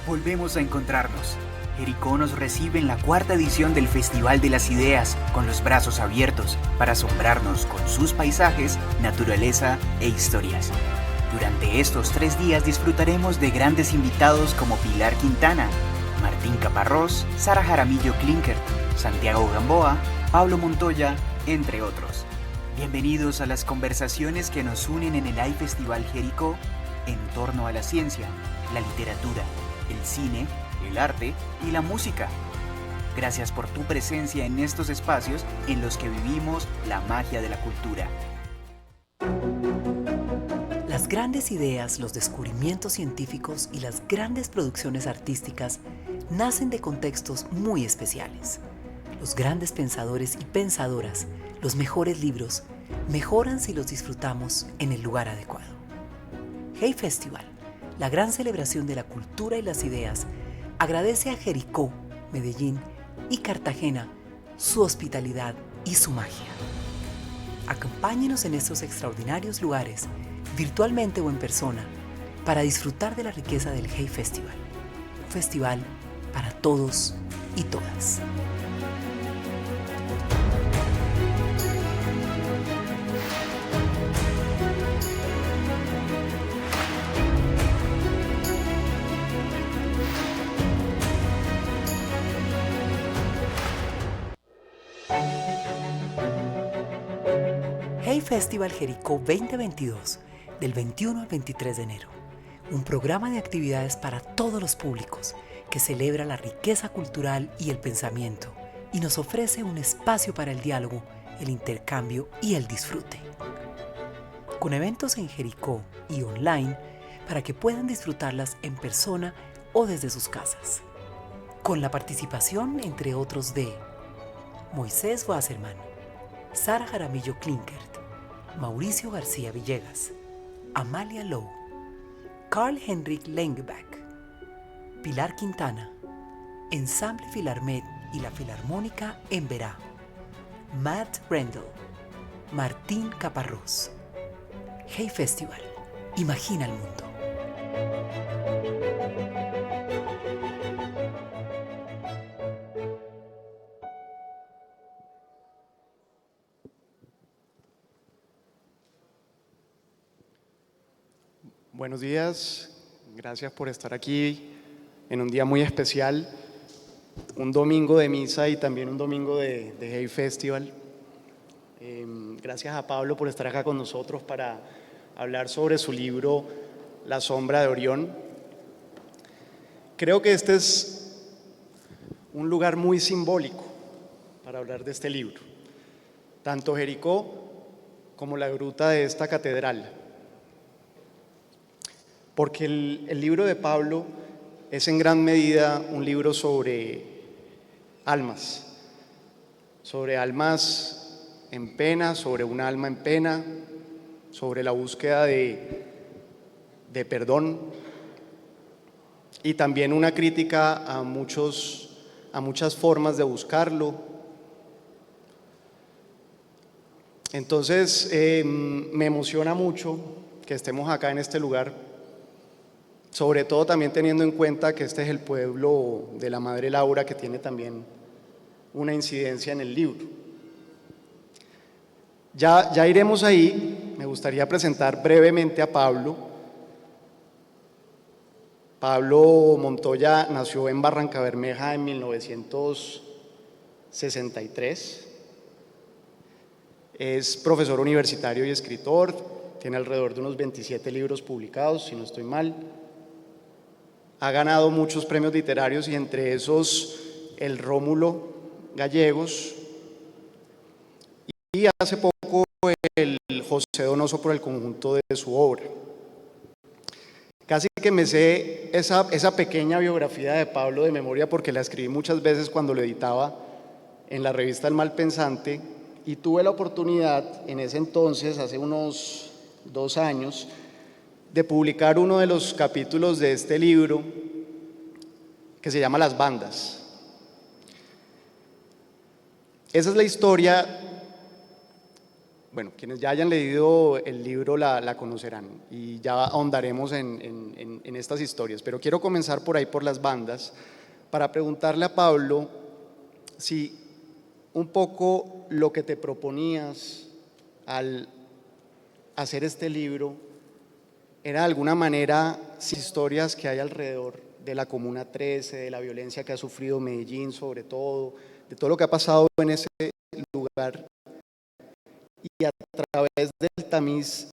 Volvemos a encontrarnos. Jericó nos recibe en la cuarta edición del Festival de las Ideas, con los brazos abiertos para asombrarnos con sus paisajes, naturaleza e historias. Durante estos 3 días disfrutaremos de grandes invitados como Pilar Quintana, Martín Caparrós, Sara Jaramillo Klinkert, Santiago Gamboa, Pablo Montoya, entre otros. Bienvenidos a las conversaciones que nos unen en el iFestival Jericó en torno a la ciencia, la literatura, el cine, el arte y la música. Gracias por tu presencia en estos espacios en los que vivimos la magia de la cultura. Las grandes ideas, los descubrimientos científicos y las grandes producciones artísticas nacen de contextos muy especiales. Los grandes pensadores y pensadoras, los mejores libros, mejoran si los disfrutamos en el lugar adecuado. Hey Festival, la gran celebración de la cultura y las ideas, agradece a Jericó, Medellín y Cartagena su hospitalidad y su magia. Acompáñenos en estos extraordinarios lugares, virtualmente o en persona, para disfrutar de la riqueza del Hey Festival. Un festival para todos y todas. Hey Festival Jericó 2022, del 21 al 23 de enero. Un programa de actividades para todos los públicos que celebra la riqueza cultural y el pensamiento y nos ofrece un espacio para el diálogo, el intercambio y el disfrute. Con eventos en Jericó y online para que puedan disfrutarlas en persona o desde sus casas. Con la participación, entre otros, de Moisés Wasserman, Sara Jaramillo Klinkert, Mauricio García Villegas, Amalia Lowe, Carl Henrik Lengebach, Pilar Quintana, Ensamble Filarmet y la Filarmónica en Verá, Matt Rendell, Martín Caparrós. Hey Festival, imagina el mundo. Buenos días, gracias por estar aquí en un día muy especial, un domingo de misa y también un domingo de Hey Festival. Gracias a Pablo por estar acá con nosotros para hablar sobre su libro La sombra de Orión. Creo que este es un lugar muy simbólico para hablar de este libro, tanto Jericó como la gruta de esta catedral. Porque el libro de Pablo es en gran medida un libro sobre almas en pena, sobre un alma en pena, sobre la búsqueda de perdón y también una crítica a muchas formas de buscarlo. Entonces me emociona mucho que estemos acá en este lugar, sobre todo también teniendo en cuenta que este es el pueblo de la Madre Laura, que tiene también una incidencia en el libro. Ya iremos ahí. Me gustaría presentar brevemente a Pablo. Pablo Montoya nació en Barrancabermeja en 1963. Es profesor universitario y escritor. Tiene alrededor de unos 27 libros publicados, si no estoy mal. Ha ganado muchos premios literarios y entre esos el Rómulo Gallegos y hace poco el José Donoso por el conjunto de su obra. Casi que me sé esa pequeña biografía de Pablo de memoria porque la escribí muchas veces cuando lo editaba en la revista El Malpensante y tuve la oportunidad en ese entonces, hace unos 2 años, de publicar uno de los capítulos de este libro que se llama Las bandas. Esa es la historia bueno, quienes ya hayan leído el libro la conocerán y ya ahondaremos en estas historias, pero quiero comenzar por ahí, por las bandas, para preguntarle a Pablo si un poco lo que te proponías al hacer este libro era de alguna manera historias que hay alrededor de la Comuna 13, de la violencia que ha sufrido Medellín sobre todo, de todo lo que ha pasado en ese lugar, y a través del tamiz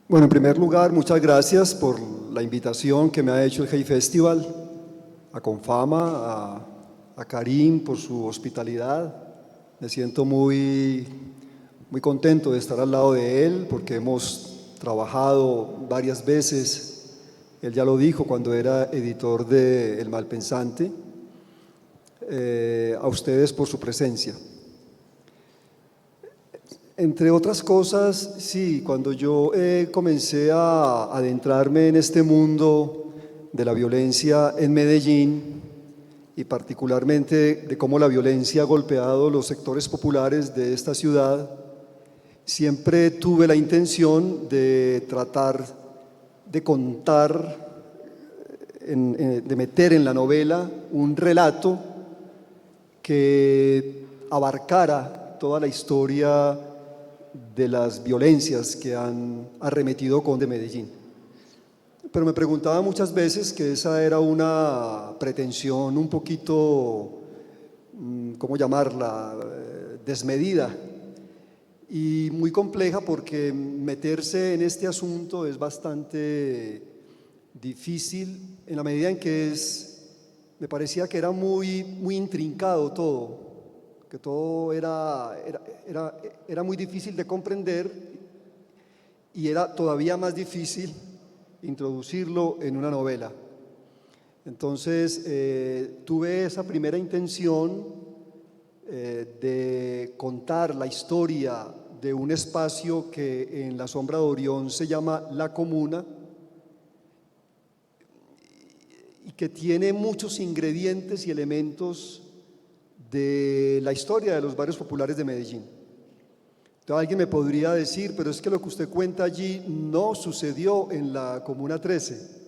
Bueno, en primer lugar, muchas gracias por la invitación que me ha hecho el Hey Festival, a Confama, a Karim por su hospitalidad. Me siento muy contento de estar al lado de él porque hemos trabajado varias veces. Él ya lo dijo cuando era editor de El Malpensante. A ustedes por su presencia. Entre otras cosas, sí, cuando yo comencé a adentrarme en este mundo de la violencia en Medellín y particularmente de cómo la violencia ha golpeado los sectores populares de esta ciudad, siempre tuve la intención de tratar de contar, de meter en la novela un relato que abarcara toda la historia de las violencias que han arremetido contra Medellín. Pero me preguntaba muchas veces que esa era una pretensión un poquito, ¿cómo llamarla?, desmedida y muy compleja, porque meterse en este asunto es bastante difícil en la medida en que me parecía que era muy intrincado todo, que todo era muy difícil de comprender y era todavía más difícil introducirlo en una novela. Entonces tuve esa primera intención de contar la historia de un espacio que en La Sombra de Orión se llama La Comuna y que tiene muchos ingredientes y elementos de la historia de los barrios populares de Medellín. Entonces alguien me podría decir, pero es que lo que usted cuenta allí no sucedió en la Comuna 13,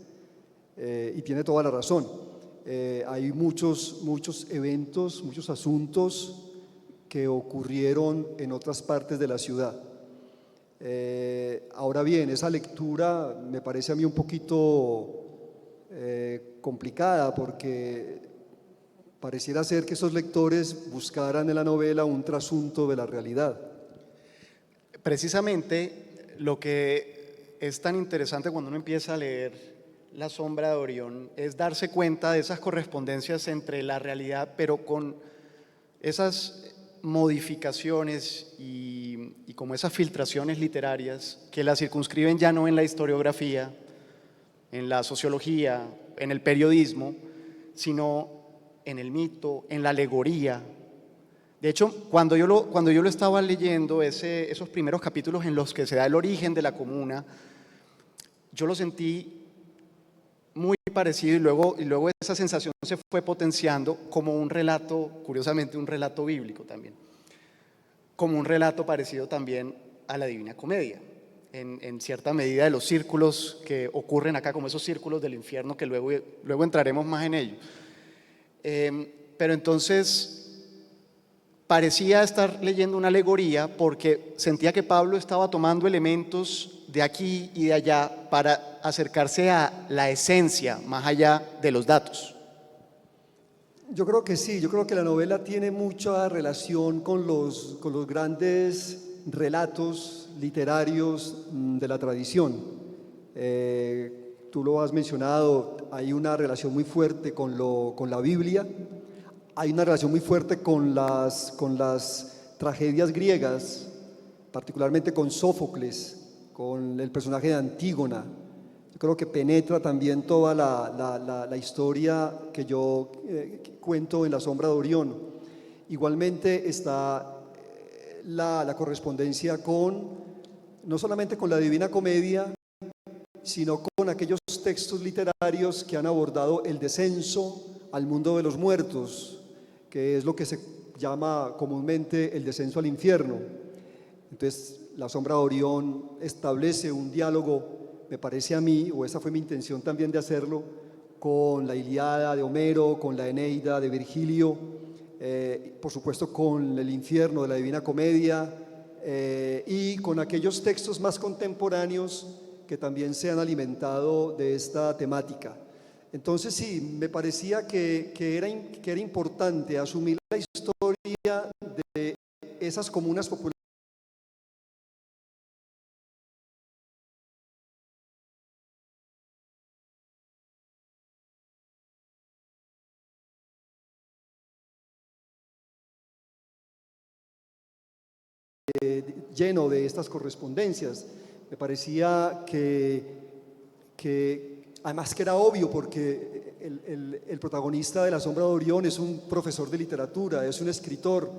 y tiene toda la razón. Hay muchos eventos, muchos asuntos que ocurrieron en otras partes de la ciudad. Ahora bien, esa lectura me parece a mí un poquito complicada, porque pareciera ser que esos lectores buscaran en la novela un trasunto de la realidad. Precisamente lo que es tan interesante cuando uno empieza a leer La Sombra de Orión es darse cuenta de esas correspondencias entre la realidad, pero con esas modificaciones y como esas filtraciones literarias que la circunscriben ya no en la historiografía, en la sociología, en el periodismo, sino en el mito, en la alegoría. De hecho, cuando yo lo estaba leyendo, esos primeros capítulos en los que se da el origen de la comuna, yo lo sentí muy parecido y luego esa sensación se fue potenciando como un relato, curiosamente un relato bíblico también, como un relato parecido también a la Divina Comedia, en cierta medida de los círculos que ocurren acá, como esos círculos del infierno que luego entraremos más en ello. Pero entonces parecía estar leyendo una alegoría porque sentía que Pablo estaba tomando elementos de aquí y de allá para acercarse a la esencia más allá de los datos. Yo creo que sí, yo creo que la novela tiene mucha relación con los grandes relatos literarios de la tradición. Tú lo has mencionado, hay una relación muy fuerte con la Biblia, hay una relación muy fuerte con las tragedias griegas, particularmente con Sófocles, con el personaje de Antígona. Yo creo que penetra también toda la historia que yo cuento en La sombra de Orión. Igualmente está la correspondencia no solamente con la Divina Comedia, sino con aquellos textos literarios que han abordado el descenso al mundo de los muertos, que es lo que se llama comúnmente el descenso al infierno. Entonces, La sombra de Orión establece un diálogo, me parece a mí, o esa fue mi intención también de hacerlo, con la Ilíada de Homero, con la Eneida de Virgilio, por supuesto con el infierno de la Divina Comedia, y con aquellos textos más contemporáneos que también se han alimentado de esta temática. Entonces sí, me parecía que era importante asumir la historia de esas comunas populares lleno de estas correspondencias. Me parecía que además que era obvio, porque el protagonista de La sombra de Orión es un profesor de literatura, es un escritor,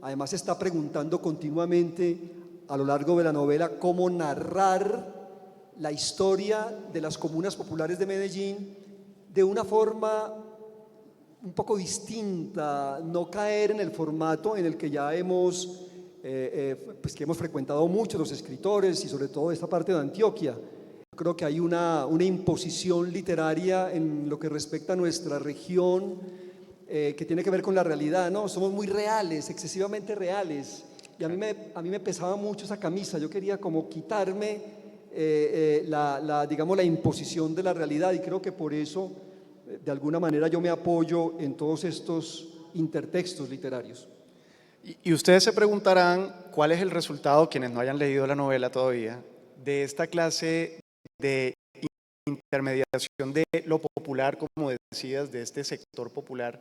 además está preguntando continuamente a lo largo de la novela cómo narrar la historia de las comunas populares de Medellín de una forma un poco distinta, no caer en el formato en el que ya hemos pues que hemos frecuentado mucho los escritores y sobre todo esta parte de Antioquia. Creo que hay una imposición literaria en lo que respecta a nuestra región que tiene que ver con la realidad, ¿no? Somos muy reales, excesivamente reales, y a mí me pesaba mucho esa camisa. Yo quería como quitarme digamos, la imposición de la realidad, y creo que por eso de alguna manera yo me apoyo en todos estos intertextos literarios. Y ustedes se preguntarán cuál es el resultado, quienes no hayan leído la novela todavía, de esta clase de intermediación de lo popular, como decías, de este sector popular,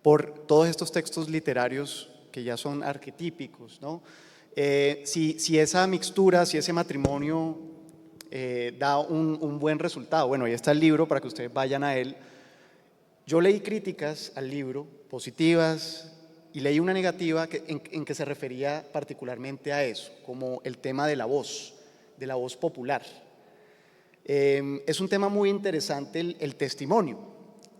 por todos estos textos literarios que ya son arquetípicos, ¿no? Si esa mixtura, si ese matrimonio da un buen resultado. Bueno, ahí está el libro para que ustedes vayan a él. Yo leí críticas al libro, positivas, y leí una negativa en que se refería particularmente a eso, como el tema de la voz popular. Es un tema muy interesante el testimonio.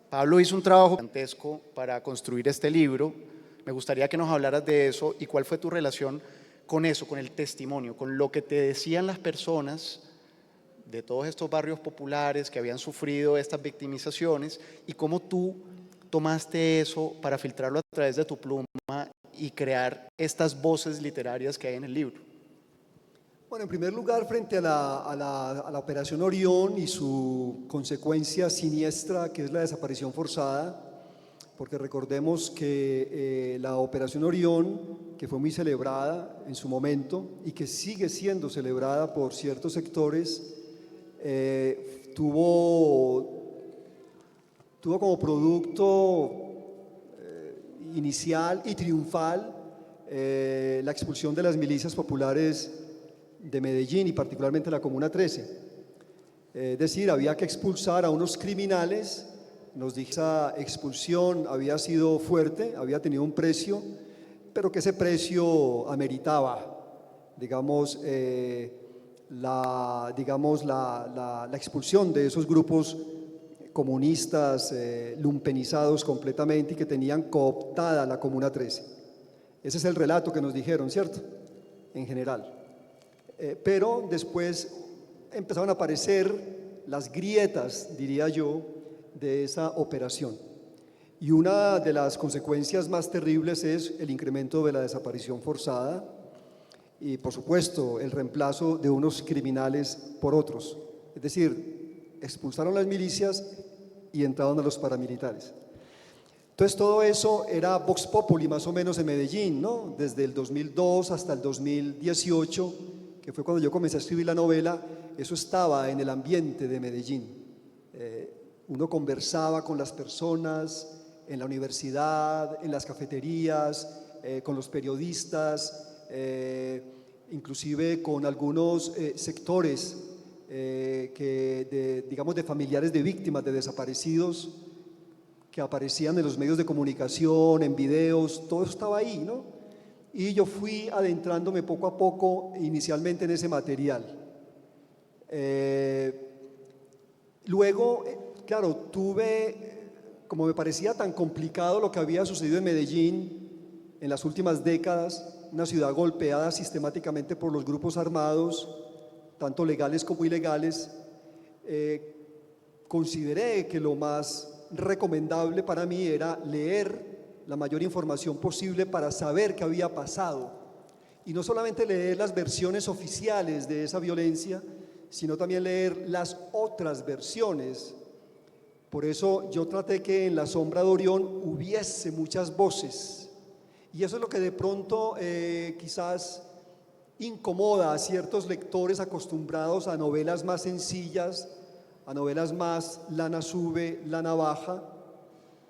Pablo hizo un trabajo gigantesco para construir este libro. Me gustaría que nos hablaras de eso y cuál fue tu relación con eso, con el testimonio, con lo que te decían las personas de todos estos barrios populares que habían sufrido estas victimizaciones y cómo tú tomaste eso para filtrarlo a través de tu pluma y crear estas voces literarias que hay en el libro. Bueno, en primer lugar, frente a la Operación Orión y su consecuencia siniestra, que es la desaparición forzada, porque recordemos que la Operación Orión, que fue muy celebrada en su momento y que sigue siendo celebrada por ciertos sectores, tuvo como producto inicial y triunfal la expulsión de las milicias populares de Medellín y particularmente la Comuna 13. Es decir, había que expulsar a unos criminales. Nos dijo que esa expulsión había sido fuerte, había tenido un precio, pero que ese precio ameritaba, digamos, la expulsión de esos grupos comunistas lumpenizados completamente y que tenían cooptada la Comuna 13. Ese es el relato que nos dijeron, ¿cierto? En general. Pero después empezaron a aparecer las grietas, diría yo, de esa operación. Y una de las consecuencias más terribles es el incremento de la desaparición forzada y, por supuesto, el reemplazo de unos criminales por otros. Es decir, expulsaron las milicias y entraron a los paramilitares. Entonces todo eso era Vox Populi más o menos en Medellín, ¿no? Desde el 2002 hasta el 2018, que fue cuando yo comencé a escribir la novela, eso estaba en el ambiente de Medellín. Uno conversaba con las personas en la universidad, en las cafeterías, con los periodistas, inclusive con algunos sectores digamos, de familiares de víctimas, de desaparecidos, que aparecían en los medios de comunicación, en videos, todo estaba ahí, ¿no? Y yo fui adentrándome poco a poco, inicialmente en ese material. Luego, claro, como me parecía tan complicado lo que había sucedido en Medellín en las últimas décadas, una ciudad golpeada sistemáticamente por los grupos armados, tanto legales como ilegales, consideré que lo más recomendable para mí era leer la mayor información posible para saber qué había pasado. Y no solamente leer las versiones oficiales de esa violencia, sino también leer las otras versiones. Por eso yo traté que en La sombra de Orión hubiese muchas voces. Y eso es lo que de pronto quizás incomoda a ciertos lectores acostumbrados a novelas más sencillas, a novelas más lana sube, lana baja.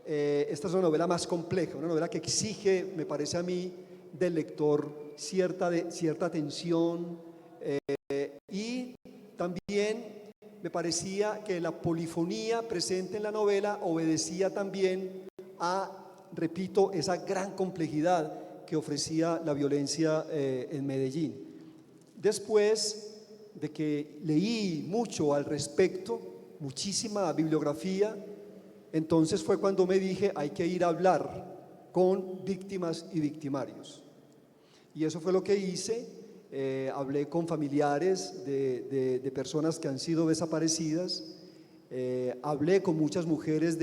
Esta es una novela más compleja, una novela que exige, me parece a mí, del lector cierta atención, y también me parecía que la polifonía presente en la novela obedecía también a, repito, esa gran complejidad que ofrecía la violencia en Medellín. Después de que leí mucho al respecto, muchísima bibliografía, entonces fue cuando me dije, hay que ir a hablar con víctimas y victimarios. Y eso fue lo que hice. Hablé con familiares de personas que han sido desaparecidas, hablé con muchas mujeres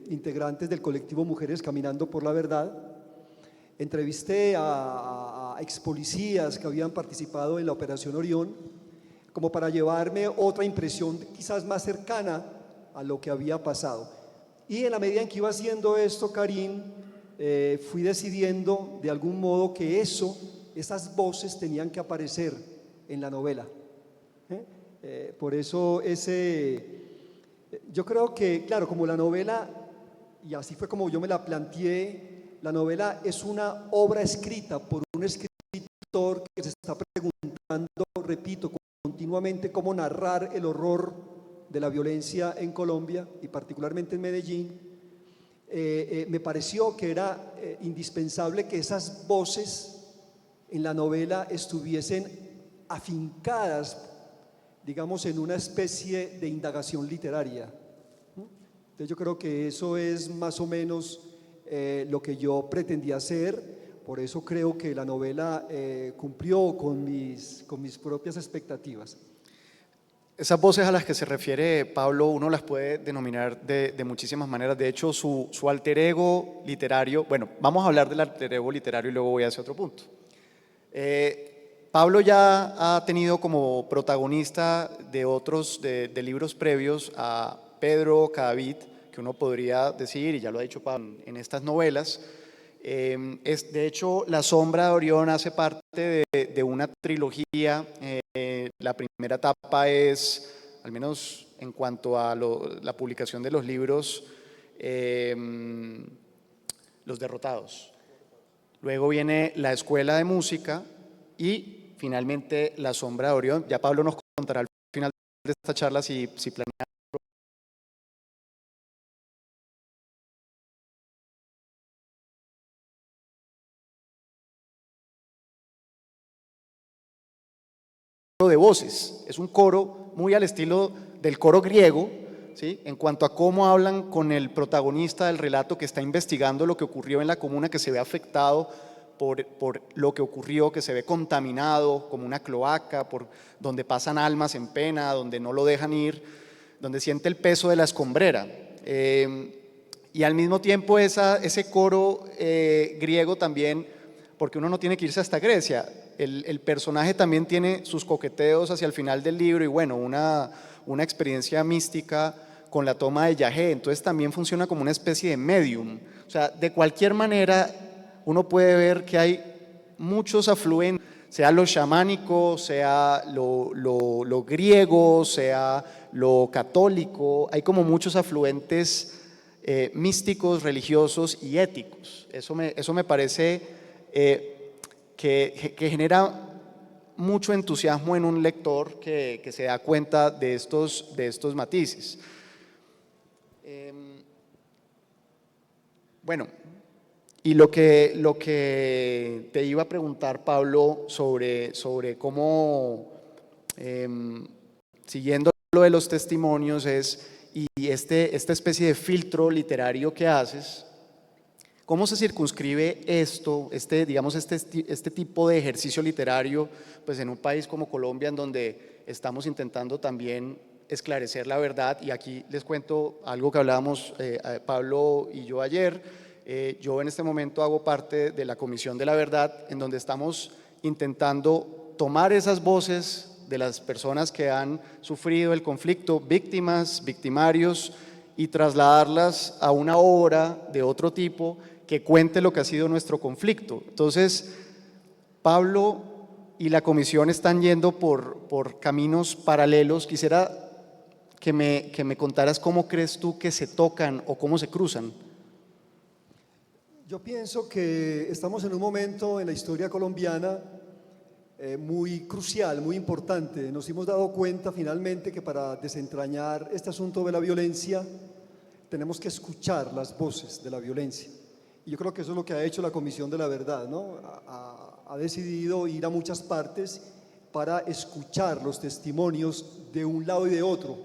integrantes del colectivo Mujeres Caminando por la Verdad, entrevisté a expolicías que habían participado en la Operación Orión, como para llevarme otra impresión quizás más cercana a lo que había pasado. Y en la medida en que iba haciendo esto, Karim, fui decidiendo de algún modo que esas voces tenían que aparecer en la novela. Por eso yo creo que, claro, como la novela, y así fue como yo me la planteé, la novela es una obra escrita por un escritor que se está preguntando, repito, continuamente cómo narrar el horror de la violencia en Colombia y particularmente en Medellín. Me pareció que era indispensable que esas voces en la novela estuviesen afincadas, digamos, en una especie de indagación literaria. Entonces yo creo que eso es más o menos lo que yo pretendía hacer. Por eso creo que la novela cumplió con mis propias expectativas. Esas voces a las que se refiere Pablo, uno las puede denominar de muchísimas maneras. De hecho, su alter ego literario, bueno, vamos a hablar del alter ego literario y luego voy a ese otro punto. Pablo ya ha tenido como protagonista de libros previos a Pedro Cadavid, que uno podría decir, y ya lo ha dicho Pablo en estas novelas. De hecho, La sombra de Orión hace parte de una trilogía. La primera etapa es, al menos en cuanto a la publicación de los libros, Los Derrotados. Luego viene La Escuela de Música y finalmente La sombra de Orión. Ya Pablo nos contará al final de esta charla si planea de voces. Es un coro muy al estilo del coro griego, ¿sí? En cuanto a cómo hablan con el protagonista del relato que está investigando lo que ocurrió en la comuna, que se ve afectado por lo que ocurrió, que se ve contaminado como una cloaca, por donde pasan almas en pena, donde no lo dejan ir, donde siente el peso de la escombrera. Y al mismo tiempo ese coro griego también, porque uno no tiene que irse hasta Grecia, el personaje también tiene sus coqueteos hacia el final del libro y bueno, una experiencia mística con la toma de yagé, entonces también funciona como una especie de medium. O sea, de cualquier manera uno puede ver que hay muchos afluentes, sea lo chamánico, sea lo griego, sea lo católico, hay como muchos afluentes místicos, religiosos y éticos. Eso me parece que genera mucho entusiasmo en un lector que se da cuenta de estos matices. Bueno, y lo que te iba a preguntar, Pablo, sobre cómo, siguiendo lo de los testimonios, y esta especie de filtro literario que haces, ¿cómo se circunscribe esto, digamos, este tipo de ejercicio literario, pues en un país como Colombia, en donde estamos intentando también esclarecer la verdad? Y aquí les cuento algo que hablábamos Pablo y yo ayer. Yo en este momento hago parte de la Comisión de la Verdad, en donde estamos intentando tomar esas voces de las personas que han sufrido el conflicto, víctimas, victimarios, y trasladarlas a una obra de otro tipo que cuente lo que ha sido nuestro conflicto. Entonces, Pablo y la comisión están yendo por caminos paralelos. Quisiera que me contaras cómo crees tú que se tocan o cómo se cruzan. Yo pienso que estamos en un momento en la historia colombiana muy crucial, muy importante. Nos hemos dado cuenta finalmente que para desentrañar este asunto de la violencia tenemos que escuchar las voces de la violencia. Y yo creo que eso es lo que ha hecho la Comisión de la Verdad, ¿no? Ha decidido ir a muchas partes para escuchar los testimonios de un lado y de otro.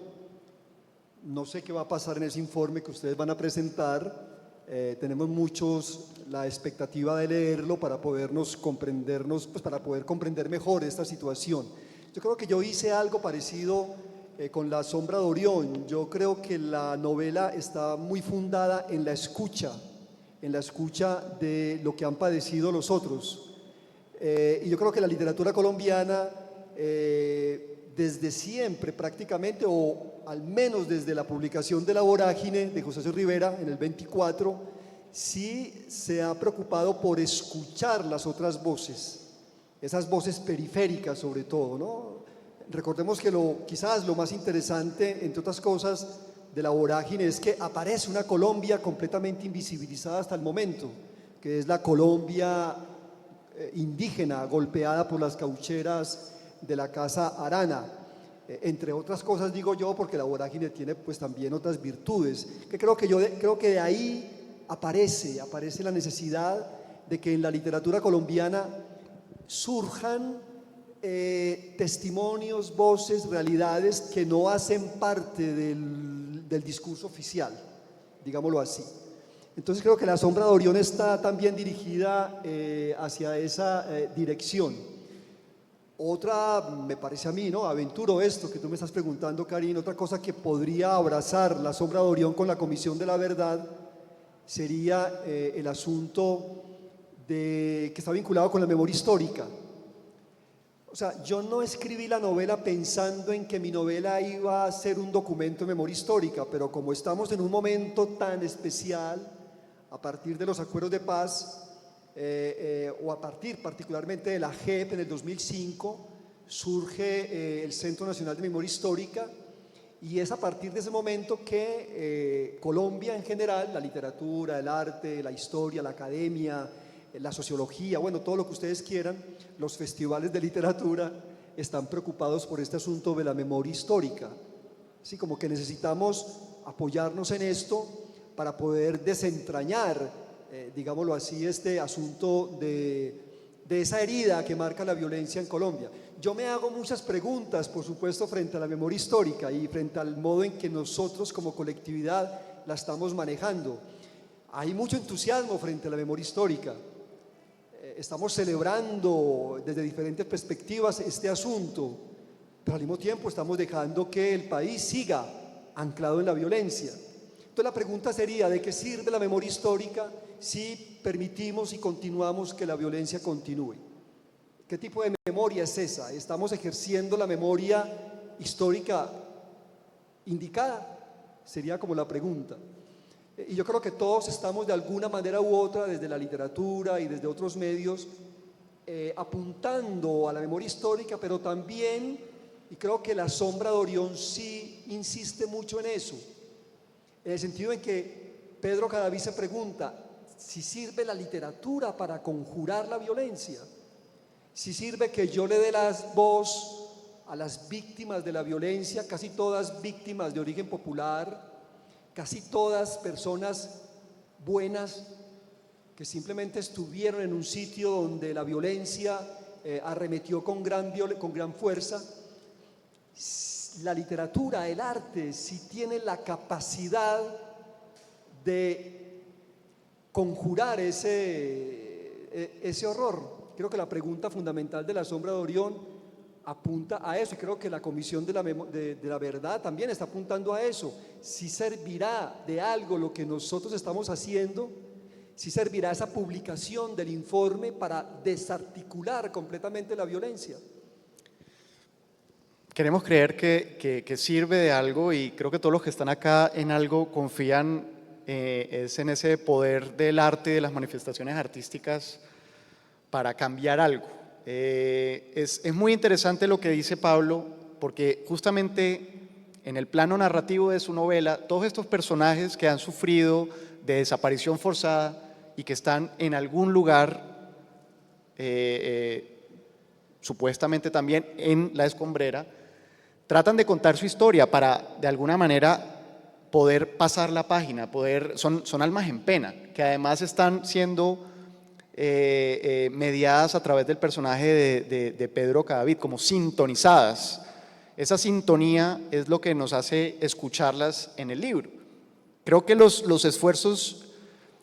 No sé qué va a pasar en ese informe que ustedes van a presentar. Tenemos muchos la expectativa de leerlo para comprendernos, pues para poder comprender mejor esta situación. Yo creo que yo hice algo parecido con La sombra de Orión. Yo creo que la novela está muy fundada en la escucha de lo que han padecido los otros. Y yo creo que la literatura colombiana, desde siempre prácticamente, o al menos desde la publicación de La Vorágine de José C. Rivera en el 24, sí se ha preocupado por escuchar las otras voces, esas voces periféricas sobre todo, ¿no? Recordemos que quizás lo más interesante, entre otras cosas, de La Vorágine es que aparece una Colombia completamente invisibilizada hasta el momento, que es la Colombia indígena golpeada por las caucheras de la Casa Arana, entre otras cosas digo yo, porque La Vorágine tiene pues también otras virtudes, que creo que de ahí aparece la necesidad de que en la literatura colombiana surjan testimonios, voces, realidades que no hacen parte del discurso oficial, digámoslo así. Entonces creo que La sombra de Orión está también dirigida hacia esa dirección. Otra, me parece a mí, ¿no? Aventuro esto que tú me estás preguntando, Karin, otra cosa que podría abrazar La sombra de Orión con la Comisión de la Verdad sería el asunto que está vinculado con la memoria histórica. O sea, yo no escribí la novela pensando en que mi novela iba a ser un documento de memoria histórica, pero como estamos en un momento tan especial, a partir de los acuerdos de paz, o a partir particularmente de la JEP en el 2005, surge el Centro Nacional de Memoria Histórica, y es a partir de ese momento que Colombia en general, la literatura, el arte, la historia, la academia, la sociología, bueno, todo lo que ustedes quieran, los festivales de literatura están preocupados por este asunto de la memoria histórica. Así como que necesitamos apoyarnos en esto para poder desentrañar, digámoslo así, este asunto de esa herida que marca la violencia en Colombia. Yo me hago muchas preguntas, por supuesto, frente a la memoria histórica y frente al modo en que nosotros como colectividad la estamos manejando. Hay mucho entusiasmo frente a la memoria histórica. Estamos celebrando desde diferentes perspectivas este asunto, pero al mismo tiempo estamos dejando que el país siga anclado en la violencia. Entonces la pregunta sería, ¿de qué sirve la memoria histórica si permitimos y continuamos que la violencia continúe? ¿Qué tipo de memoria es esa? ¿Estamos ejerciendo la memoria histórica indicada? Sería como la pregunta. Y yo creo que todos estamos de alguna manera u otra, desde la literatura y desde otros medios, apuntando a la memoria histórica, pero también, y creo que La sombra de Orión sí insiste mucho en eso, en el sentido en que Pedro Cadavid se pregunta si sirve la literatura para conjurar la violencia. si sirve que yo le dé la voz a las víctimas de la violencia, casi todas víctimas de origen popular, casi todas personas buenas que simplemente estuvieron en un sitio donde la violencia arremetió con gran fuerza. La literatura, el arte, si tiene la capacidad de conjurar ese horror. Creo que la pregunta fundamental de La sombra de Orión apunta a eso, y creo que la Comisión de la Verdad también está apuntando a eso. Si servirá de algo lo que nosotros estamos haciendo, si servirá esa publicación del informe para desarticular completamente la violencia. Queremos creer que sirve de algo, y creo que todos los que están acá en algo confían es en ese poder del arte y de las manifestaciones artísticas para cambiar algo. Es muy interesante lo que dice Pablo, porque justamente en el plano narrativo de su novela, todos estos personajes que han sufrido de desaparición forzada y que están en algún lugar, supuestamente también en la escombrera, tratan de contar su historia para, de alguna manera, poder pasar la página, son almas en pena, que además están siendo mediadas a través del personaje de Pedro Cadavid, como sintonizadas. Esa sintonía es lo que nos hace escucharlas en el libro. Creo que los esfuerzos,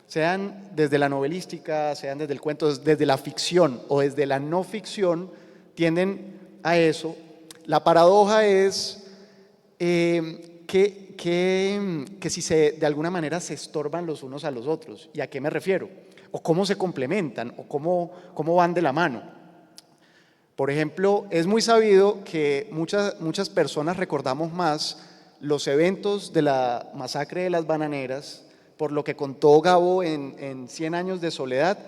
sean desde la novelística, sean desde el cuento, desde la ficción o desde la no ficción, tienden a eso. La paradoja es que si de alguna manera se estorban los unos a los otros. ¿Y a qué me refiero? O cómo se complementan, o cómo van de la mano. Por ejemplo, es muy sabido que muchas personas recordamos más los eventos de la masacre de las bananeras, por lo que contó Gabo en 100 años de soledad,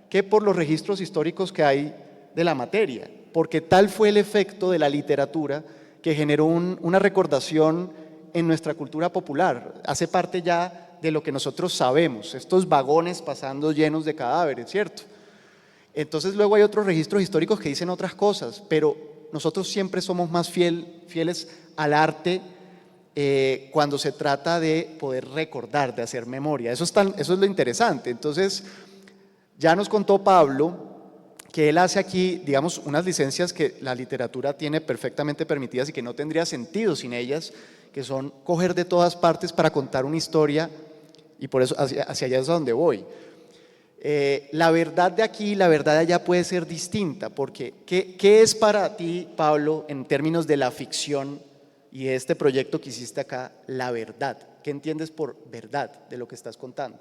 que por los registros históricos que hay de la materia, porque tal fue el efecto de la literatura que generó una recordación en nuestra cultura popular, hace parte ya de lo que nosotros sabemos, estos vagones pasando llenos de cadáveres, ¿cierto? Entonces luego hay otros registros históricos que dicen otras cosas, pero nosotros siempre somos más fieles al arte cuando se trata de poder recordar, de hacer memoria. Eso es lo interesante. Entonces, ya nos contó Pablo que él hace aquí, digamos, unas licencias que la literatura tiene perfectamente permitidas y que no tendría sentido sin ellas, que son coger de todas partes para contar una historia, y por eso hacia allá es a donde voy. La verdad de aquí y la verdad de allá puede ser distinta, porque ¿qué es para ti, Pablo, en términos de la ficción y de este proyecto que hiciste acá, la verdad? ¿Qué entiendes por verdad de lo que estás contando?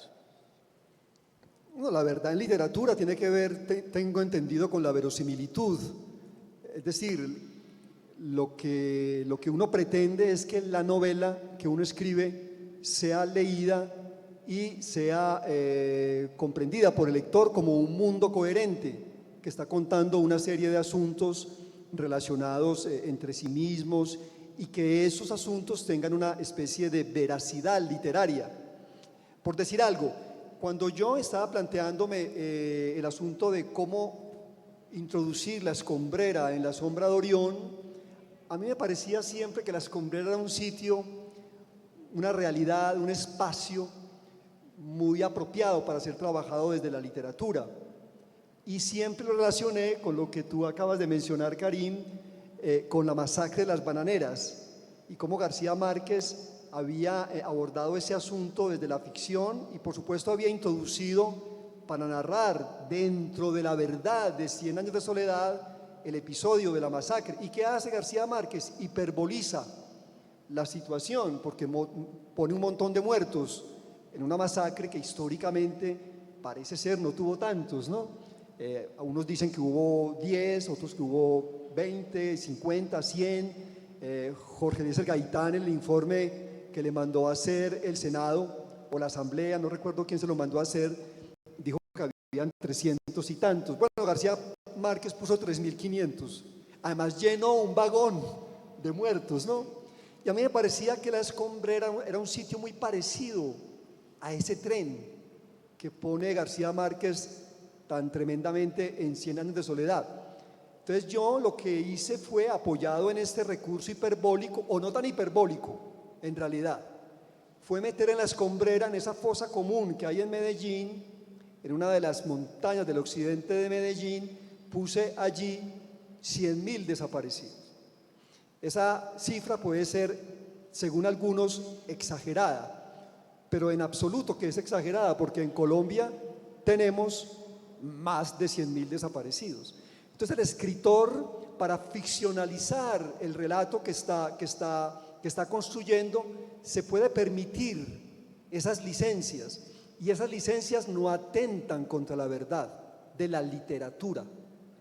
Bueno, la verdad en literatura tiene que ver, tengo entendido, con la verosimilitud. Es decir, lo que uno pretende es que la novela que uno escribe sea leída y sea comprendida por el lector como un mundo coherente, que está contando una serie de asuntos relacionados entre sí mismos, y que esos asuntos tengan una especie de veracidad literaria. Por decir algo, cuando yo estaba planteándome el asunto de cómo introducir la escombrera en La sombra de Orión, a mí me parecía siempre que la escombrera era un sitio, una realidad, un espacio muy apropiado para ser trabajado desde la literatura. Y siempre lo relacioné con lo que tú acabas de mencionar, Karim, con la masacre de las bananeras, y cómo García Márquez había abordado ese asunto desde la ficción, y por supuesto había introducido para narrar dentro de la verdad de 100 años de soledad el episodio de la masacre. ¿Y qué hace García Márquez? Hiperboliza la situación, porque pone un montón de muertos en una masacre que históricamente parece ser no tuvo tantos, ¿no? Unos dicen que hubo 10, otros que hubo 20, 50, 100. Jorge Eliezer Gaitán, en el informe que le mandó a hacer el Senado o la Asamblea, no recuerdo quién se lo mandó a hacer, dijo que habían 300 y tantos. Bueno, García Márquez puso 3.500. Además llenó un vagón de muertos, ¿no? Y a mí me parecía que la escombrera era un sitio muy parecido a ese tren que pone García Márquez tan tremendamente en 100 años de soledad. Entonces yo lo que hice fue, apoyado en este recurso hiperbólico, o no tan hiperbólico en realidad, fue meter en la escombrera, en esa fosa común que hay en Medellín, en una de las montañas del occidente de Medellín, puse allí 100.000 desaparecidos. Esa cifra puede ser, según algunos, exagerada, pero en absoluto que es exagerada, porque en Colombia tenemos más de 100.000 desaparecidos. Entonces el escritor, para ficcionalizar el relato que está construyendo, se puede permitir esas licencias, y esas licencias no atentan contra la verdad de la literatura.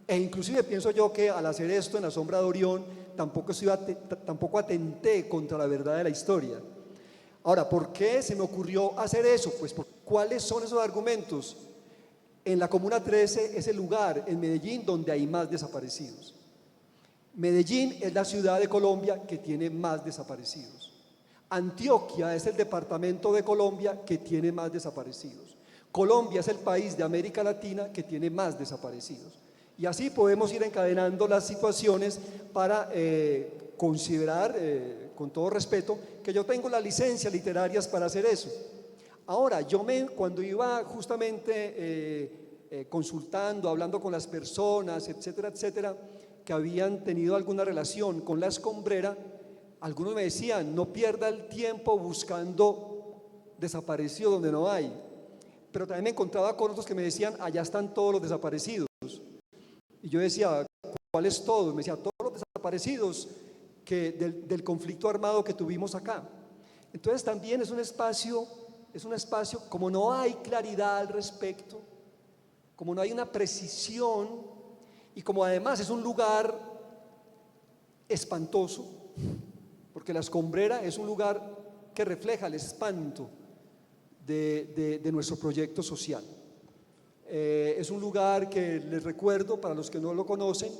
E inclusive pienso yo que al hacer esto en La sombra de Orión tampoco atenté contra la verdad de la historia. Ahora, ¿por qué se me ocurrió hacer eso? Pues, ¿cuáles son esos argumentos? En la Comuna 13 es el lugar en Medellín donde hay más desaparecidos. Medellín es la ciudad de Colombia que tiene más desaparecidos. Antioquia es el departamento de Colombia que tiene más desaparecidos. Colombia es el país de América Latina que tiene más desaparecidos. Y así podemos ir encadenando las situaciones para considerar, con todo respeto, que yo tengo las licencias literarias para hacer eso. Ahora, cuando iba justamente consultando, hablando con las personas, etcétera, etcétera, que habían tenido alguna relación con la escombrera, algunos me decían, no pierda el tiempo buscando desaparecidos donde no hay. Pero también me encontraba con otros que me decían, allá están todos los desaparecidos. Y yo decía, ¿cuáles todos? Me decía, todos los desaparecidos del conflicto armado que tuvimos acá. Entonces también es un espacio, como no hay claridad al respecto, como no hay una precisión, y como además es un lugar espantoso, porque la escombrera es un lugar que refleja el espanto de nuestro proyecto social. Es un lugar que, les recuerdo, para los que no lo conocen,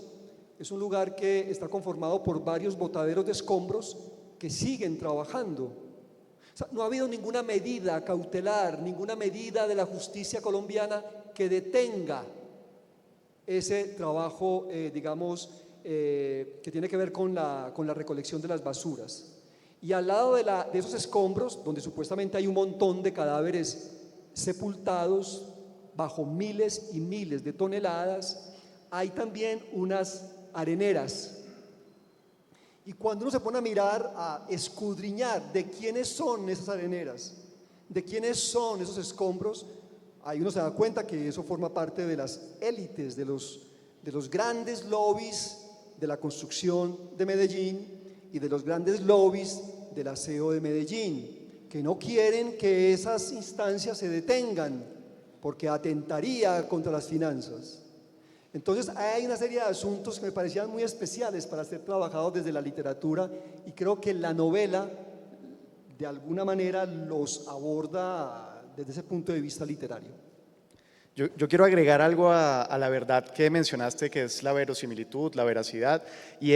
es un lugar que está conformado por varios botaderos de escombros que siguen trabajando. O sea, no ha habido ninguna medida cautelar, ninguna medida de la justicia colombiana que detenga ese trabajo, que tiene que ver con la recolección de las basuras. Y al lado de esos escombros, donde supuestamente hay un montón de cadáveres sepultados bajo miles y miles de toneladas, hay también unas areneras. Y cuando uno se pone a mirar, a escudriñar de quiénes son esas areneras, de quiénes son esos escombros, ahí uno se da cuenta que eso forma parte de las élites, de los grandes lobbies de la construcción de Medellín y de los grandes lobbies del aseo de Medellín, que no quieren que esas instancias se detengan, porque atentaría contra las finanzas. Entonces hay una serie de asuntos que me parecían muy especiales para ser trabajados desde la literatura, y creo que la novela de alguna manera los aborda desde ese punto de vista literario. Yo quiero agregar algo a la verdad que mencionaste, que es la verosimilitud, la veracidad, y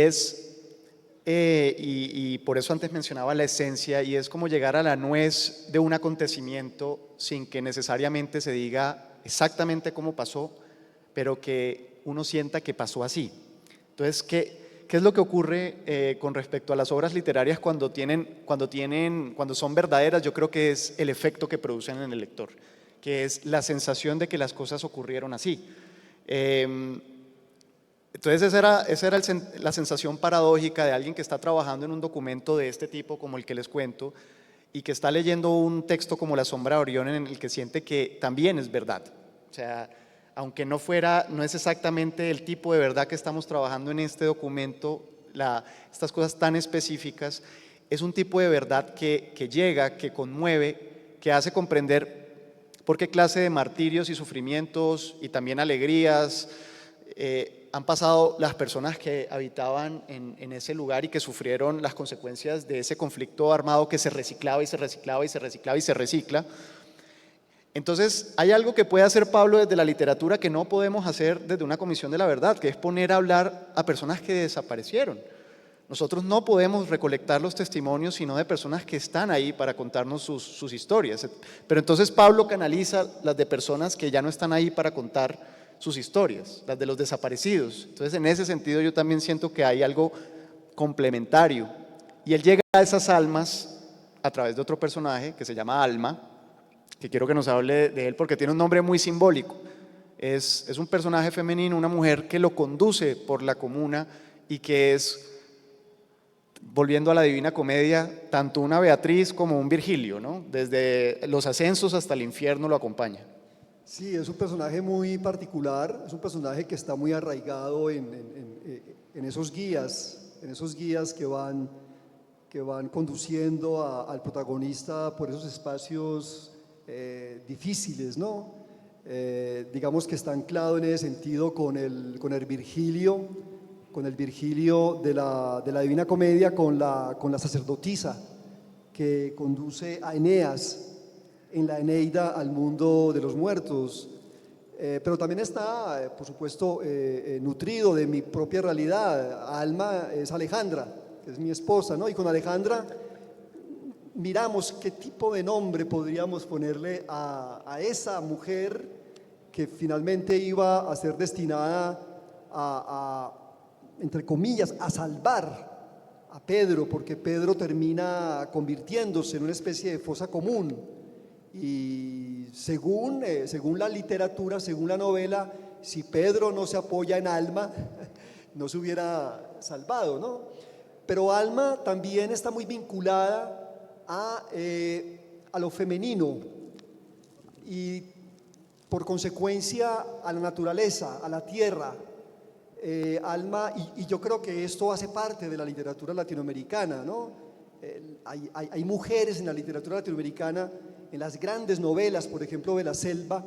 y por eso antes mencionaba la esencia, y es como llegar a la nuez de un acontecimiento sin que necesariamente se diga exactamente cómo pasó, pero que uno sienta que pasó así. Entonces, ¿qué es lo que ocurre con respecto a las obras literarias cuando son verdaderas? Yo creo que es el efecto que producen en el lector, que es la sensación de que las cosas ocurrieron así. Entonces esa era la sensación paradójica de alguien que está trabajando en un documento de este tipo como el que les cuento, y que está leyendo un texto como La sombra de Orión, en el que siente que también es verdad. O sea, aunque no es exactamente el tipo de verdad que estamos trabajando en este documento, estas cosas tan específicas, es un tipo de verdad que llega, que conmueve, que hace comprender por qué clase de martirios y sufrimientos y también alegrías han pasado las personas que habitaban en ese lugar y que sufrieron las consecuencias de ese conflicto armado que se reciclaba y se reciclaba y se reciclaba y se recicla. Entonces hay algo que puede hacer Pablo desde la literatura que no podemos hacer desde una comisión de la verdad, que es poner a hablar a personas que desaparecieron. Nosotros no podemos recolectar los testimonios sino de personas que están ahí para contarnos sus historias. Pero entonces Pablo canaliza las de personas que ya no están ahí para contar sus historias, las de los desaparecidos. Entonces, en ese sentido, yo también siento que hay algo complementario. Y él llega a esas almas a través de otro personaje que se llama Alma, que quiero que nos hable de él porque tiene un nombre muy simbólico. Es un personaje femenino, una mujer que lo conduce por la comuna y que es, volviendo a la Divina Comedia, tanto una Beatriz como un Virgilio, ¿no? Desde los ascensos hasta el infierno lo acompaña. Sí, es un personaje muy particular, es un personaje que está muy arraigado en esos guías que van conduciendo al protagonista por esos espacios difíciles, ¿no? Digamos que está anclado en ese sentido con el Virgilio de la Divina Comedia, con la sacerdotisa que conduce a Eneas en la Eneida al mundo de los muertos. Pero también está, por supuesto, nutrido de mi propia realidad. Alma es Alejandra, que es mi esposa, ¿no? Y con Alejandra miramos qué tipo de nombre podríamos ponerle a esa mujer que finalmente iba a ser destinada entre comillas, a salvar a Pedro, porque Pedro termina convirtiéndose en una especie de fosa común. Y según la literatura, según la novela, si Pedro no se apoya en Alma, no se hubiera salvado, ¿no? Pero Alma también está muy vinculada a lo femenino y por consecuencia a la naturaleza, a la tierra. Alma, y yo creo que esto hace parte de la literatura latinoamericana, ¿no? Hay mujeres en la literatura latinoamericana, en las grandes novelas, por ejemplo, de la selva,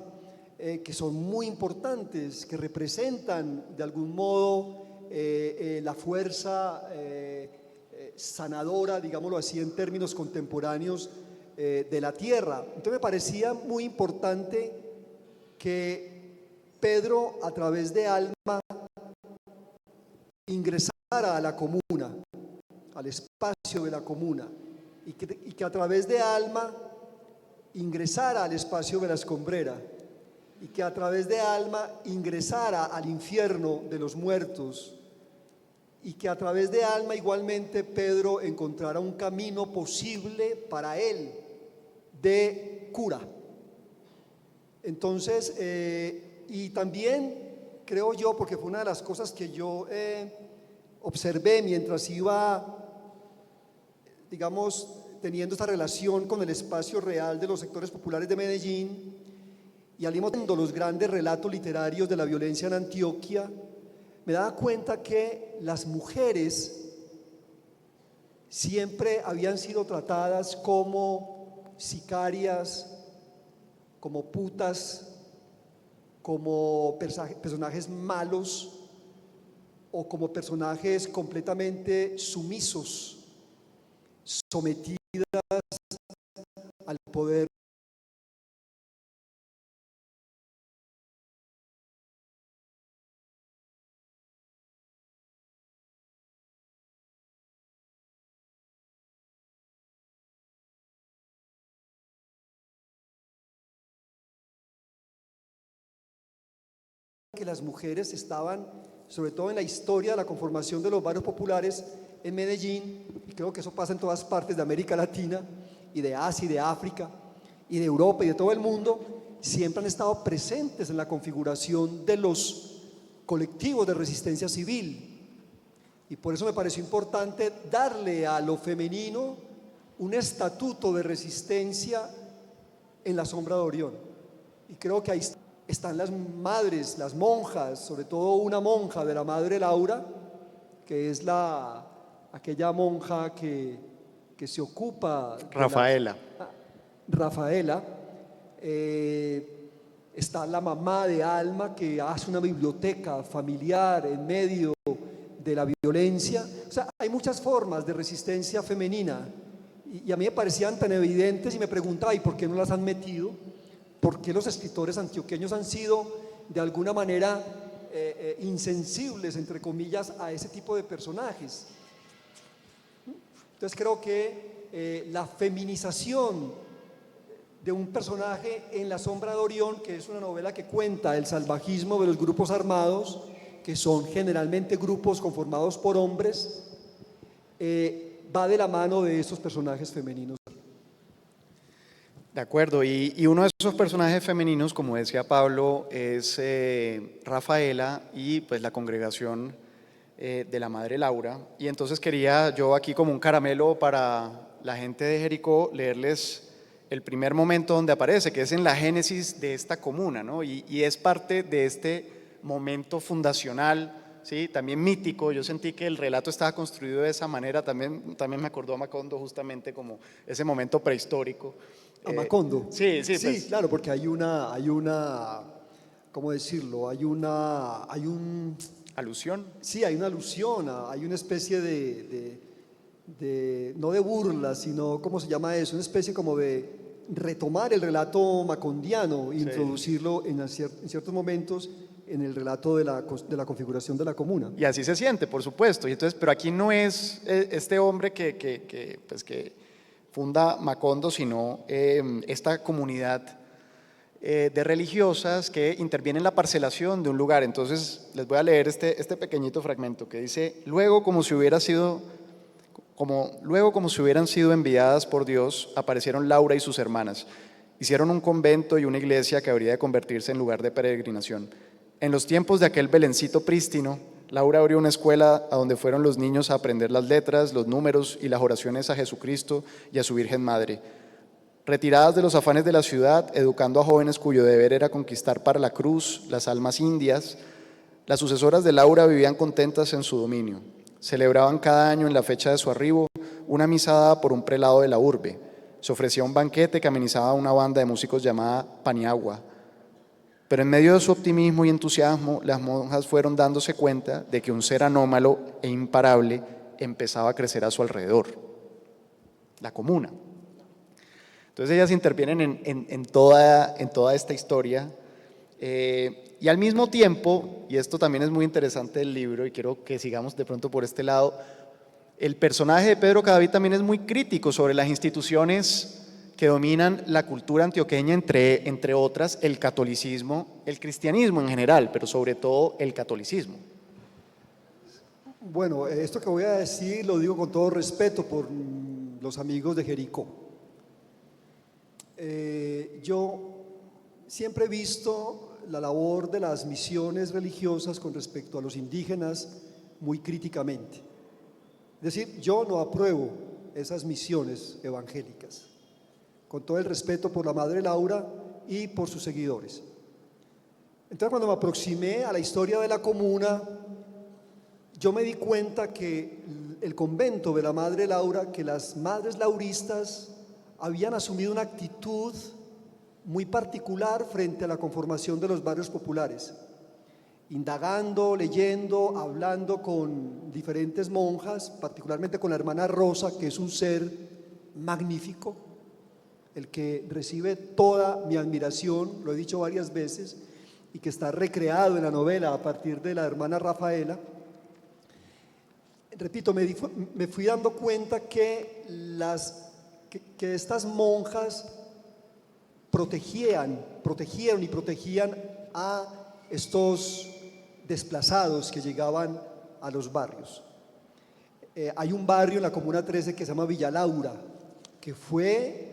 que son muy importantes, que representan de algún modo la fuerza sanadora, digámoslo así, en términos contemporáneos de la tierra. Entonces me parecía muy importante que Pedro, a través de Alma, ingresara a la comuna, al espacio de la comuna, y que a través de Alma ingresara al espacio de la escombrera, y que a través de Alma ingresara al infierno de los muertos, y que a través de Alma igualmente Pedro encontrara un camino posible para él de cura. Entonces, y también creo yo, porque fue una de las cosas que yo observé mientras iba, digamos, teniendo esta relación con el espacio real de los sectores populares de Medellín y al mismo tiempo los grandes relatos literarios de la violencia en Antioquia, me daba cuenta que las mujeres siempre habían sido tratadas como sicarias, como putas, como personajes malos o como personajes completamente sumisos, sometidas al poder. Que las mujeres estaban, sobre todo en la historia de la conformación de los barrios populares en Medellín, y creo que eso pasa en todas partes de América Latina y de Asia y de África y de Europa y de todo el mundo, siempre han estado presentes en la configuración de los colectivos de resistencia civil. Y por eso me pareció importante darle a lo femenino un estatuto de resistencia en la sombra de Orión. Y creo que ahí están las madres, las monjas, sobre todo una monja de la Madre Laura, que es aquella monja que se ocupa… Rafaela. Rafaela. Está la mamá de Alma, que hace una biblioteca familiar en medio de la violencia. O sea, hay muchas formas de resistencia femenina y a mí me parecían tan evidentes y me preguntaba, ¿y por qué no las han metido? ¿Por qué los escritores antioqueños han sido de alguna manera insensibles, entre comillas, a ese tipo de personajes? Entonces creo que la feminización de un personaje en La sombra de Orión, que es una novela que cuenta el salvajismo de los grupos armados, que son generalmente grupos conformados por hombres, va de la mano de estos personajes femeninos. De acuerdo, y uno de esos personajes femeninos, como decía Pablo, es Rafaela y pues la congregación de la Madre Laura. Y entonces quería yo aquí, como un caramelo para la gente de Jericó, leerles el primer momento donde aparece, que es en la génesis de esta comuna, ¿no? Y es parte de este momento fundacional, ¿sí? También mítico. Yo sentí que el relato estaba construido de esa manera, también me acordó a Macondo, justamente como ese momento prehistórico. ¿A Macondo? Sí, Pues, claro, porque hay una, ¿cómo decirlo? Hay un... ¿Alusión? Sí, hay una alusión, hay una especie no de burla, sino, ¿cómo se llama eso? Una especie como de retomar el relato macondiano, sí, introducirlo en ciertos momentos en el relato de la configuración de la comuna. Y así se siente, por supuesto. Y entonces, pero aquí no es este hombre que funda Macondo, sino esta comunidad de religiosas que intervienen en la parcelación de un lugar. Entonces les voy a leer este pequeñito fragmento que dice: luego como si hubieran sido enviadas por Dios, aparecieron Laura y sus hermanas. Hicieron un convento y una iglesia que habría de convertirse en lugar de peregrinación. En los tiempos de aquel Belencito prístino, Laura abrió una escuela a donde fueron los niños a aprender las letras, los números y las oraciones a Jesucristo y a su Virgen Madre. Retiradas de los afanes de la ciudad, educando a jóvenes cuyo deber era conquistar para la cruz las almas indias, las sucesoras de Laura vivían contentas en su dominio. Celebraban cada año en la fecha de su arribo una misa dada por un prelado de la urbe. Se ofrecía un banquete que amenizaba una banda de músicos llamada Paniagua. Pero en medio de su optimismo y entusiasmo, las monjas fueron dándose cuenta de que un ser anómalo e imparable empezaba a crecer a su alrededor, la comuna. Entonces ellas intervienen en toda esta historia y al mismo tiempo, y esto también es muy interesante del libro y quiero que sigamos de pronto por este lado, el personaje de Pedro Cadavid también es muy crítico sobre las instituciones que dominan la cultura antioqueña, entre otras el catolicismo, el cristianismo en general, pero sobre todo el catolicismo. Bueno, esto que voy a decir lo digo con todo respeto por los amigos de Jericó. Yo siempre he visto la labor de las misiones religiosas con respecto a los indígenas muy críticamente. Es decir, yo no apruebo esas misiones evangélicas, con todo el respeto por la Madre Laura y por sus seguidores. Entonces, cuando me aproximé a la historia de la comuna, yo me di cuenta que el convento de la Madre Laura, que las madres lauristas habían asumido una actitud muy particular frente a la conformación de los barrios populares, indagando, leyendo, hablando con diferentes monjas, particularmente con la hermana Rosa, que es un ser magnífico, el que recibe toda mi admiración, lo he dicho varias veces, y que está recreado en la novela a partir de la hermana Rafaela. Repito, me fui dando cuenta que estas monjas protegieron a estos desplazados que llegaban a los barrios. Hay un barrio en la Comuna 13 que se llama Villa Laura, que fue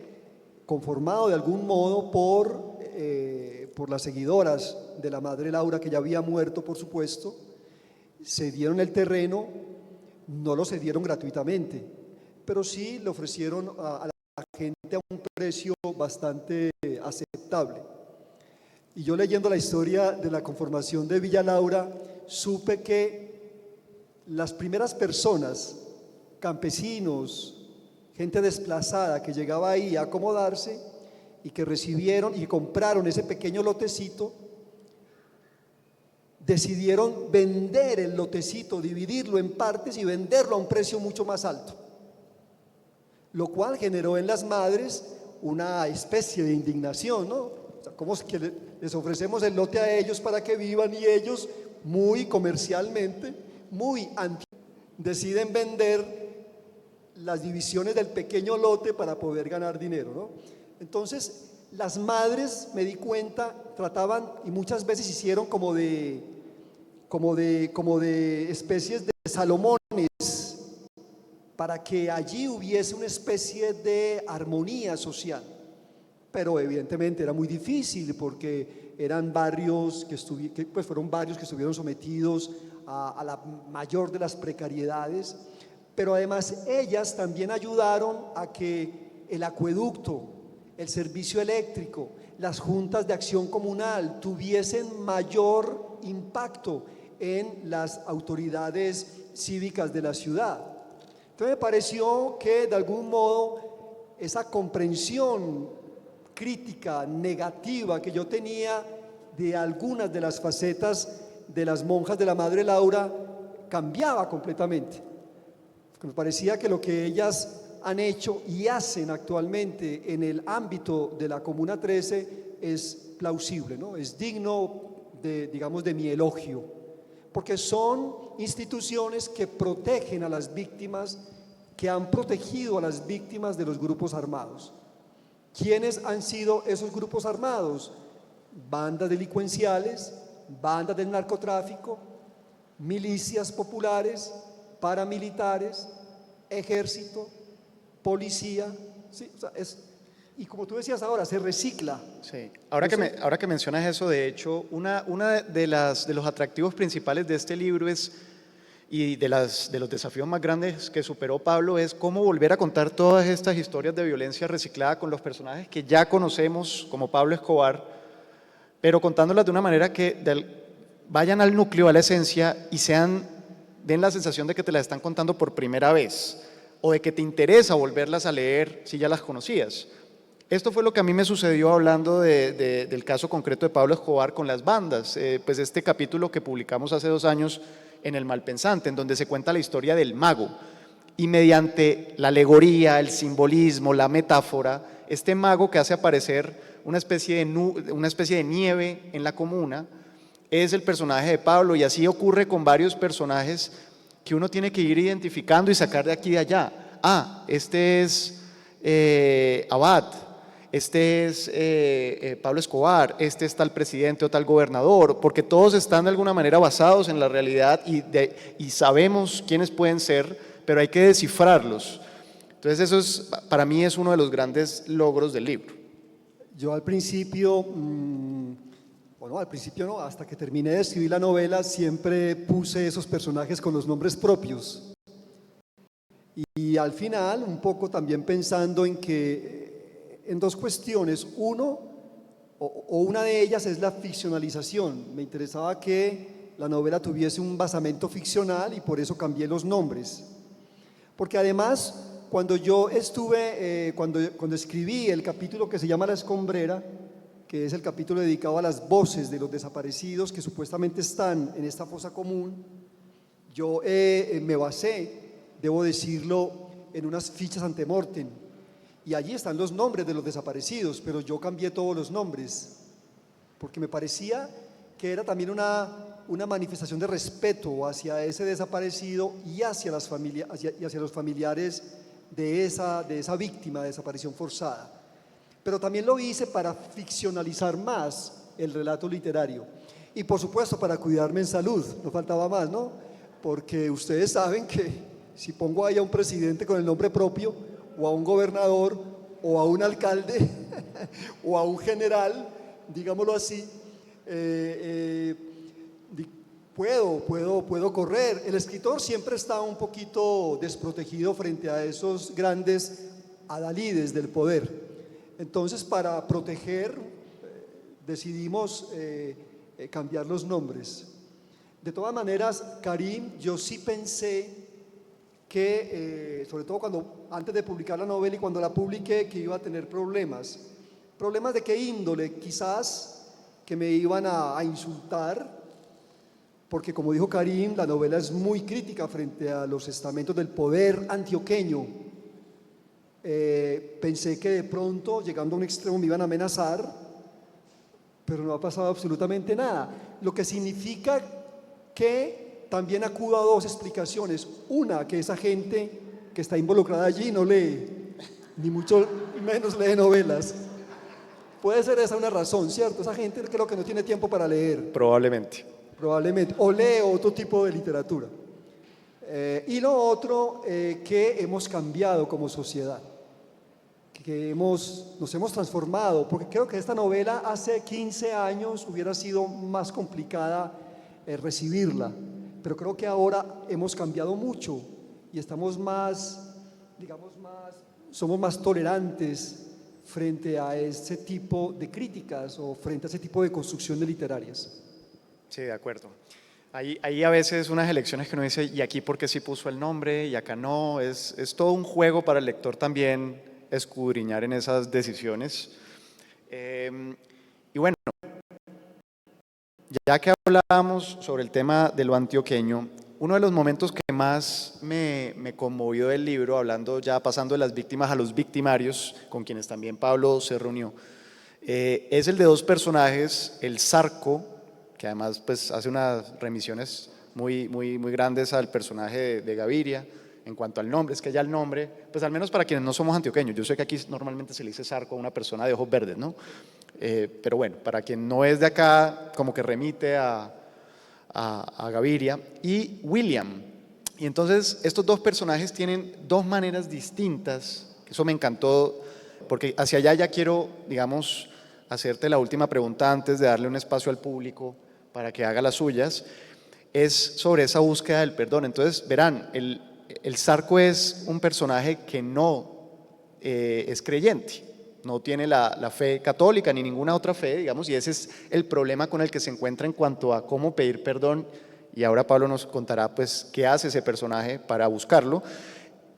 conformado de algún modo por las seguidoras de la Madre Laura, que ya había muerto, por supuesto. Cedieron el terreno, no lo cedieron gratuitamente, pero sí le ofrecieron a la gente a un precio bastante aceptable. Y yo, leyendo la historia de la conformación de Villa Laura, supe que las primeras personas, campesinos, gente desplazada que llegaba ahí a acomodarse y que recibieron y compraron ese pequeño lotecito, decidieron vender el lotecito, dividirlo en partes y venderlo a un precio mucho más alto, lo cual generó en las madres una especie de indignación, ¿no? O sea, ¿cómo es que les ofrecemos el lote a ellos para que vivan y ellos, muy comercialmente, muy deciden vender las divisiones del pequeño lote para poder ganar dinero, ¿no? Entonces, las madres, me di cuenta, trataban y muchas veces hicieron como de especies de Salomones para que allí hubiese una especie de armonía social. Pero evidentemente era muy difícil porque eran barrios fueron barrios que estuvieron sometidos a la mayor de las precariedades, pero además ellas también ayudaron a que el acueducto, el servicio eléctrico, las juntas de acción comunal tuviesen mayor impacto en las autoridades cívicas de la ciudad. Entonces me pareció que de algún modo esa comprensión crítica, negativa que yo tenía de algunas de las facetas de las monjas de la Madre Laura cambiaba completamente. Me parecía que lo que ellas han hecho y hacen actualmente en el ámbito de la Comuna 13 es plausible, ¿no? Es digno de, digamos, de mi elogio, porque son instituciones que protegen a las víctimas, que han protegido a las víctimas de los grupos armados. ¿Quiénes han sido esos grupos armados? Bandas delincuenciales, bandas del narcotráfico, milicias populares, paramilitares, ejército, policía, ¿sí? O sea, y como tú decías ahora, se recicla. Sí. Ahora que mencionas eso, de hecho, una de los atractivos principales de este libro y de los desafíos más grandes que superó Pablo es cómo volver a contar todas estas historias de violencia reciclada con los personajes que ya conocemos, como Pablo Escobar, pero contándolas de una manera que vayan al núcleo, a la esencia y den la sensación de que te las están contando por primera vez o de que te interesa volverlas a leer si ya las conocías. Esto fue lo que a mí me sucedió hablando del caso concreto de Pablo Escobar con las bandas, pues este capítulo que publicamos hace 2 años en El Malpensante, en donde se cuenta la historia del mago, y mediante la alegoría, el simbolismo, la metáfora, este mago que hace aparecer una especie de nieve en la comuna es el personaje de Pablo, y así ocurre con varios personajes que uno tiene que ir identificando y sacar de aquí y de allá. Ah, este es Abad, este es Pablo Escobar, este es tal presidente o tal gobernador, porque todos están de alguna manera basados en la realidad y sabemos quiénes pueden ser, pero hay que descifrarlos. Entonces eso para mí es uno de los grandes logros del libro. Yo al principio, al principio no, hasta que terminé de escribir la novela siempre puse esos personajes con los nombres propios. Y al final, un poco también pensando en 2 cuestiones. Una de ellas es la ficcionalización. Me interesaba que la novela tuviese un basamento ficcional y por eso cambié los nombres. Porque además, cuando yo cuando escribí el capítulo que se llama La Escombrera, que es el capítulo dedicado a las voces de los desaparecidos que supuestamente están en esta fosa común, yo me basé, debo decirlo, en unas fichas antemortem, y allí están los nombres de los desaparecidos, pero yo cambié todos los nombres, porque me parecía que era también una manifestación de respeto hacia ese desaparecido y hacia los familiares de esa víctima de desaparición forzada. Pero también lo hice para ficcionalizar más el relato literario y por supuesto para cuidarme en salud, no faltaba más, ¿no? Porque ustedes saben que si pongo ahí a un presidente con el nombre propio o a un gobernador o a un alcalde o a un general, digámoslo así, puedo correr. El escritor siempre está un poquito desprotegido frente a esos grandes adalides del poder. Entonces, para proteger, decidimos cambiar los nombres. De todas maneras, Karim, yo sí pensé que, sobre todo antes de publicar la novela y cuando la publiqué, que iba a tener problemas. ¿Problemas de qué índole? Quizás que me iban a insultar, porque como dijo Karim, la novela es muy crítica frente a los estamentos del poder antioqueño. Pensé que de pronto, llegando a un extremo, me iban a amenazar, pero no ha pasado absolutamente nada. Lo que significa que también acudo a 2 explicaciones. Una, que esa gente que está involucrada allí no lee, ni mucho menos lee novelas. Puede ser esa una razón, ¿cierto? Esa gente creo que no tiene tiempo para leer, Probablemente. probablemente, o lee otro tipo de literatura. Y lo otro, que hemos cambiado como sociedad, que nos hemos transformado, porque creo que esta novela hace 15 años hubiera sido más complicada recibirla, pero creo que ahora hemos cambiado mucho y estamos más, digamos, somos más tolerantes frente a ese tipo de críticas o frente a ese tipo de construcciones literarias. Sí, de acuerdo. Hay a veces unas elecciones que uno dice, ¿y aquí por qué sí puso el nombre y acá no? Es todo un juego para el lector también escudriñar en esas decisiones. Y bueno, ya que hablábamos sobre el tema de lo antioqueño, uno de los momentos que más me conmovió del libro, hablando ya pasando de las víctimas a los victimarios, con quienes también Pablo se reunió, es el de dos personajes, el Zarco, que además pues, hace unas remisiones muy grandes al personaje de Gaviria. En cuanto al nombre, es que ya el nombre, pues al menos para quienes no somos antioqueños, yo sé que aquí normalmente se le dice Zarco a una persona de ojos verdes, ¿no? Pero bueno, para quien no es de acá, como que remite a Gaviria y William. Y entonces estos dos personajes tienen dos maneras distintas, eso me encantó, porque hacia allá ya quiero, digamos, hacerte la última pregunta antes de darle un espacio al público para que haga las suyas, es sobre esa búsqueda del perdón. Entonces, verán, el Zarco es un personaje que no es creyente, no tiene la fe católica ni ninguna otra fe, digamos, y ese es el problema con el que se encuentra en cuanto a cómo pedir perdón, y ahora Pablo nos contará pues qué hace ese personaje para buscarlo.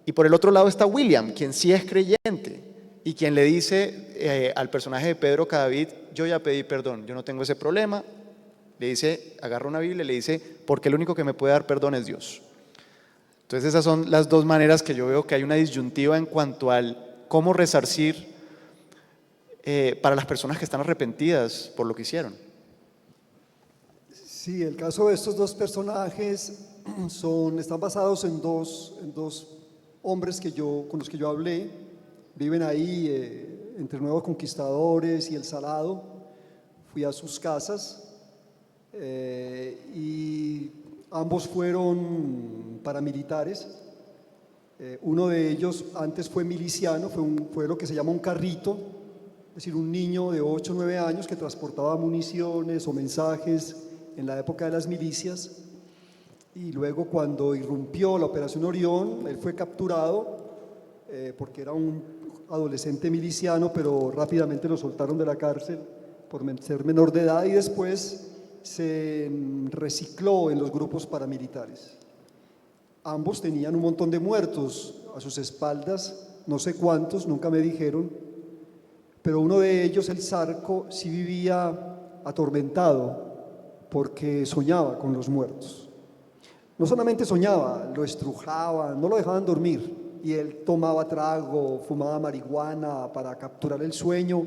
Y por el otro lado está William, quien sí es creyente y quien le dice al personaje de Pedro Cadavid, yo ya pedí perdón, yo no tengo ese problema. Le dice, agarra una Biblia y le dice, porque el único que me puede dar perdón es Dios. Entonces esas son las dos maneras que yo veo que hay una disyuntiva en cuanto al cómo resarcir para las personas que están arrepentidas por lo que hicieron. Sí, el caso de estos dos personajes están basados en dos hombres con los que yo hablé, viven ahí entre Nuevos Conquistadores y El Salado. Fui a sus casas y ambos fueron paramilitares. Uno de ellos antes fue miliciano, fue lo que se llama un carrito, es decir, un niño de 8 o 9 años que transportaba municiones o mensajes en la época de las milicias. Y luego, cuando irrumpió la Operación Orión, él fue capturado porque era un adolescente miliciano, pero rápidamente lo soltaron de la cárcel por ser menor de edad y después se recicló en los grupos paramilitares. Ambos tenían un montón de muertos a sus espaldas, no sé cuántos, nunca me dijeron, pero uno de ellos, el Zarco, sí vivía atormentado porque soñaba con los muertos. No solamente soñaba, lo estrujaban, no lo dejaban dormir y él tomaba trago, fumaba marihuana para capturar el sueño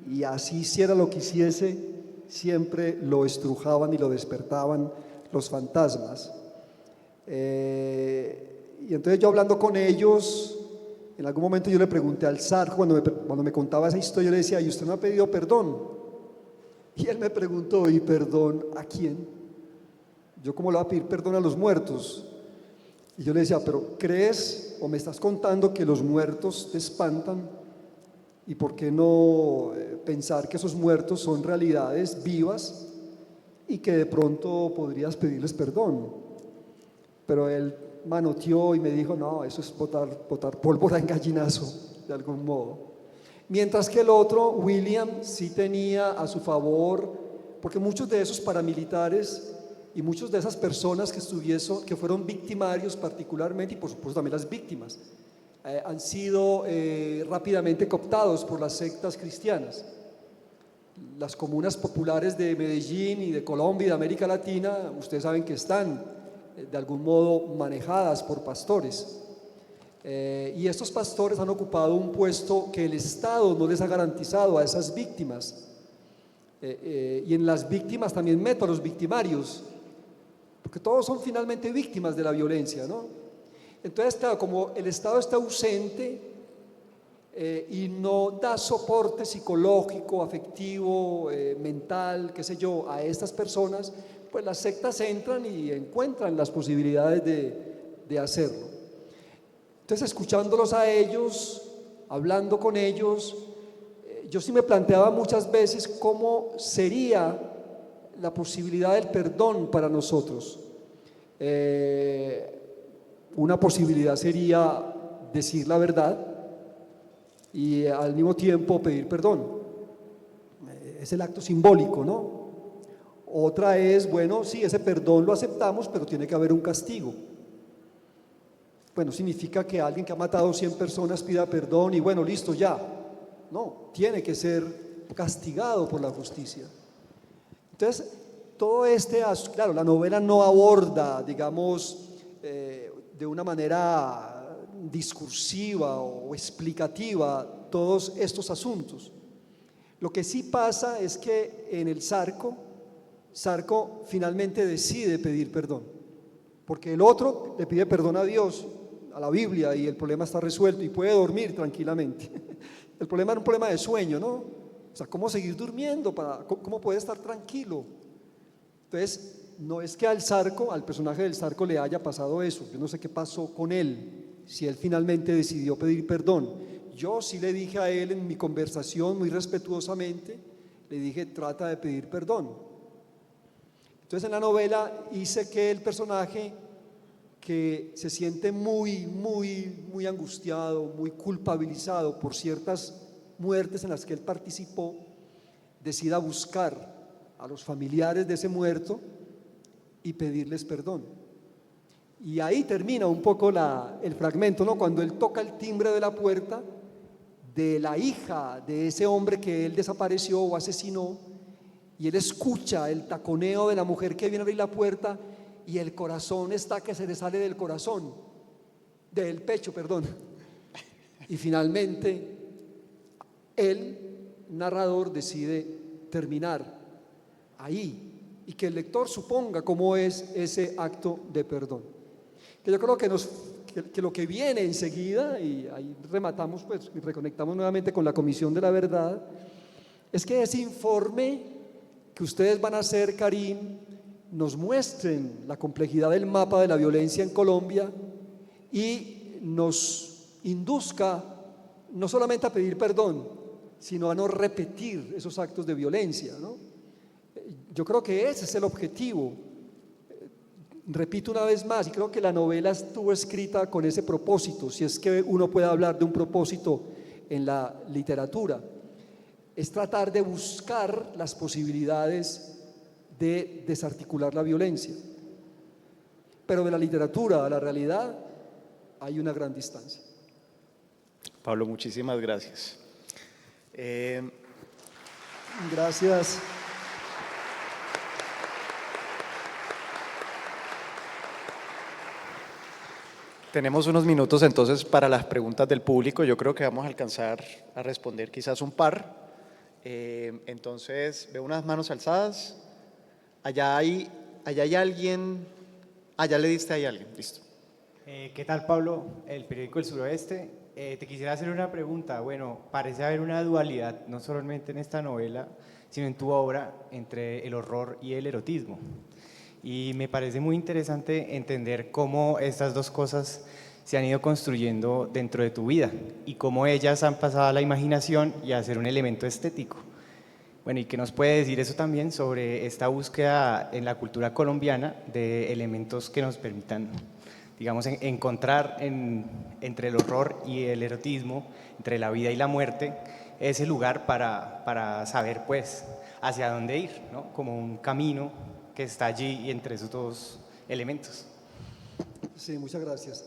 y así hiciera lo que hiciese, siempre lo estrujaban y lo despertaban los fantasmas. Y entonces yo hablando con ellos, en algún momento yo le pregunté al Zarco, cuando me contaba esa historia, yo le decía, ¿y usted no ha pedido perdón? Y él me preguntó, ¿y perdón a quién? ¿Yo cómo le voy a pedir perdón a los muertos? Y yo le decía, ¿pero crees o me estás contando que los muertos te espantan? ¿Y por qué no pensar que esos muertos son realidades vivas y que de pronto podrías pedirles perdón? Pero él manoteó y me dijo, no, eso es botar pólvora en gallinazo, de algún modo. Mientras que el otro, William, sí tenía a su favor, porque muchos de esos paramilitares y muchas de esas personas que fueron victimarios particularmente, y por supuesto también las víctimas, han sido rápidamente cooptados por las sectas cristianas. Las comunas populares de Medellín y de Colombia y de América Latina, ustedes saben que están de algún modo manejadas por pastores. Y estos pastores han ocupado un puesto que el Estado no les ha garantizado a esas víctimas. Y en las víctimas también meto a los victimarios, porque todos son finalmente víctimas de la violencia, ¿no? Entonces, claro, como el Estado está ausente, y no da soporte psicológico, afectivo, mental, qué sé yo, a estas personas, pues las sectas entran y encuentran las posibilidades de hacerlo. Entonces, escuchándolos a ellos, hablando con ellos, yo sí me planteaba muchas veces cómo sería la posibilidad del perdón para nosotros. Una posibilidad sería decir la verdad y al mismo tiempo pedir perdón. Es el acto simbólico, ¿no? Otra es, bueno, sí, ese perdón lo aceptamos, pero tiene que haber un castigo. Bueno, significa que alguien que ha matado 100 personas pida perdón y bueno, listo, ya. No, tiene que ser castigado por la justicia. Entonces, todo claro, la novela no aborda, digamos, de una manera discursiva o explicativa todos estos asuntos. Lo que sí pasa es que en el Zarco finalmente decide pedir perdón, porque el otro le pide perdón a Dios, a la Biblia, y el problema está resuelto y puede dormir tranquilamente. El problema era un problema de sueño, ¿no? O sea, ¿cómo seguir durmiendo? ¿Cómo puede estar tranquilo? Entonces, no es que al personaje del Zarco le haya pasado eso. Yo no sé qué pasó con él, si él finalmente decidió pedir perdón. Yo sí le dije a él en mi conversación, muy respetuosamente, le dije, trata de pedir perdón. Entonces, en la novela hice que el personaje, que se siente muy angustiado, muy culpabilizado por ciertas muertes en las que él participó, decida buscar a los familiares de ese muerto y pedirles perdón. Y ahí termina un poco el fragmento, ¿no? Cuando él toca el timbre de la puerta de la hija de ese hombre que él desapareció o asesinó, y él escucha el taconeo de la mujer que viene a abrir la puerta, y el corazón está que se le sale del pecho, perdón. Y finalmente el narrador decide terminar ahí y que el lector suponga cómo es ese acto de perdón. Que yo creo que lo que viene enseguida, y ahí rematamos pues y reconectamos nuevamente con la Comisión de la Verdad, es que ese informe que ustedes van a hacer, Karim, nos muestren la complejidad del mapa de la violencia en Colombia y nos induzca no solamente a pedir perdón, sino a no repetir esos actos de violencia, ¿no? Yo creo que ese es el objetivo. Repito una vez más, y creo que la novela estuvo escrita con ese propósito, si es que uno puede hablar de un propósito en la literatura, es tratar de buscar las posibilidades de desarticular la violencia. Pero de la literatura a la realidad hay una gran distancia. Pablo, muchísimas gracias. Gracias. Tenemos unos minutos entonces para las preguntas del público. Yo creo que vamos a alcanzar a responder quizás un par. Entonces, veo unas manos alzadas. Allá hay alguien. Ya le diste ahí a alguien. Listo. ¿Qué tal, Pablo? El periódico El Suroeste. Te quisiera hacer una pregunta. Bueno, parece haber una dualidad, no solamente en esta novela, sino en tu obra, entre el horror y el erotismo. Y me parece muy interesante entender cómo estas dos cosas se han ido construyendo dentro de tu vida y cómo ellas han pasado a la imaginación y a ser un elemento estético. Bueno, ¿y qué nos puede decir eso también sobre esta búsqueda en la cultura colombiana de elementos que nos permitan, digamos, encontrar entre el horror y el erotismo, entre la vida y la muerte, ese lugar para saber, pues, hacia dónde ir, ¿no? Como un camino que está allí entre esos dos elementos. Sí, muchas gracias.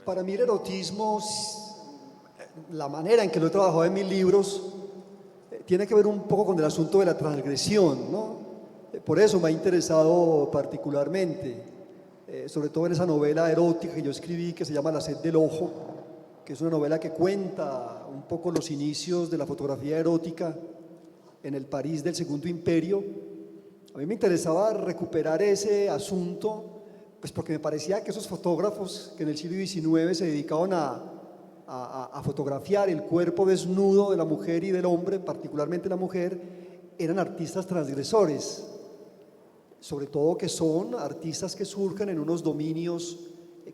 Para mí el erotismo, la manera en que lo he trabajado en mis libros, tiene que ver un poco con el asunto de la transgresión, ¿no? Por eso me ha interesado particularmente, sobre todo en esa novela erótica que yo escribí que se llama La sed del ojo, que es una novela que cuenta un poco los inicios de la fotografía erótica en el París del Segundo Imperio. A mí me interesaba recuperar ese asunto, pues porque me parecía que esos fotógrafos que en el siglo XIX se dedicaban a a fotografiar el cuerpo desnudo de la mujer y del hombre, particularmente la mujer, eran artistas transgresores, sobre todo que son artistas que surgen en unos dominios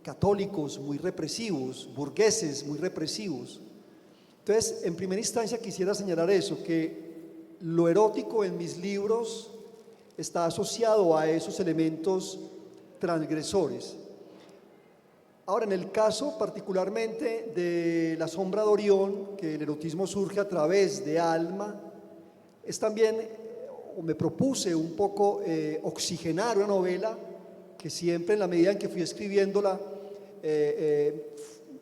católicos muy represivos, burgueses muy represivos. Entonces, en primera instancia quisiera señalar eso, que lo erótico en mis libros está asociado a esos elementos transgresores. Ahora, en el caso particularmente de La sombra de Orión, que el erotismo surge a través de Alma, es también, o me propuse un poco oxigenar una novela que siempre en la medida en que fui escribiéndola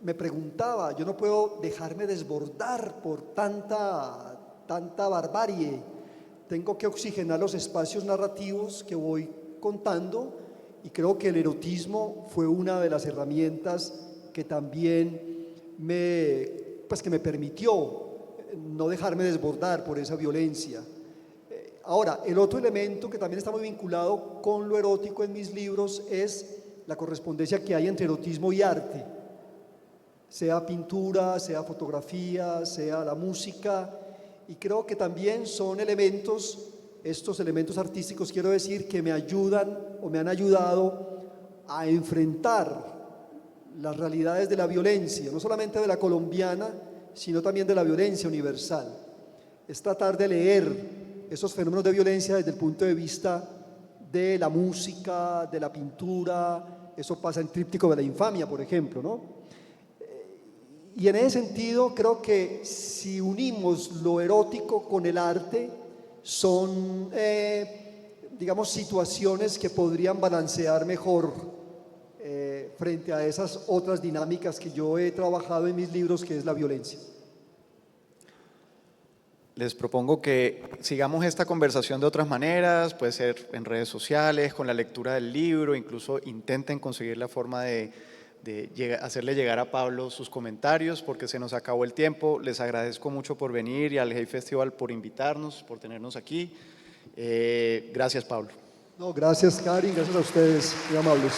me preguntaba, yo no puedo dejarme desbordar por tanta barbarie, tengo que oxigenar los espacios narrativos que voy contando, y creo que el erotismo fue una de las herramientas que también que me permitió no dejarme desbordar por esa violencia. Ahora, el otro elemento que también está muy vinculado con lo erótico en mis libros es la correspondencia que hay entre erotismo y arte, sea pintura, sea fotografía, sea la música, y creo que también son elementos, estos elementos artísticos, quiero decir, que me ayudan o me han ayudado a enfrentar las realidades de la violencia, no solamente de la colombiana, sino también de la violencia universal. Es tratar de leer esos fenómenos de violencia desde el punto de vista de la música, de la pintura. Eso pasa en Tríptico de la Infamia, por ejemplo, ¿no? Y en ese sentido creo que si unimos lo erótico con el arte, son, digamos, situaciones que podrían balancear mejor frente a esas otras dinámicas que yo he trabajado en mis libros, que es la violencia. Les propongo que sigamos esta conversación de otras maneras, puede ser en redes sociales, con la lectura del libro, incluso intenten conseguir la forma de hacerle llegar a Pablo sus comentarios, porque se nos acabó el tiempo. Les agradezco mucho por venir y al Hey Festival por invitarnos, por tenernos aquí. Gracias, Pablo. No, gracias, Karin, gracias a ustedes, muy amables.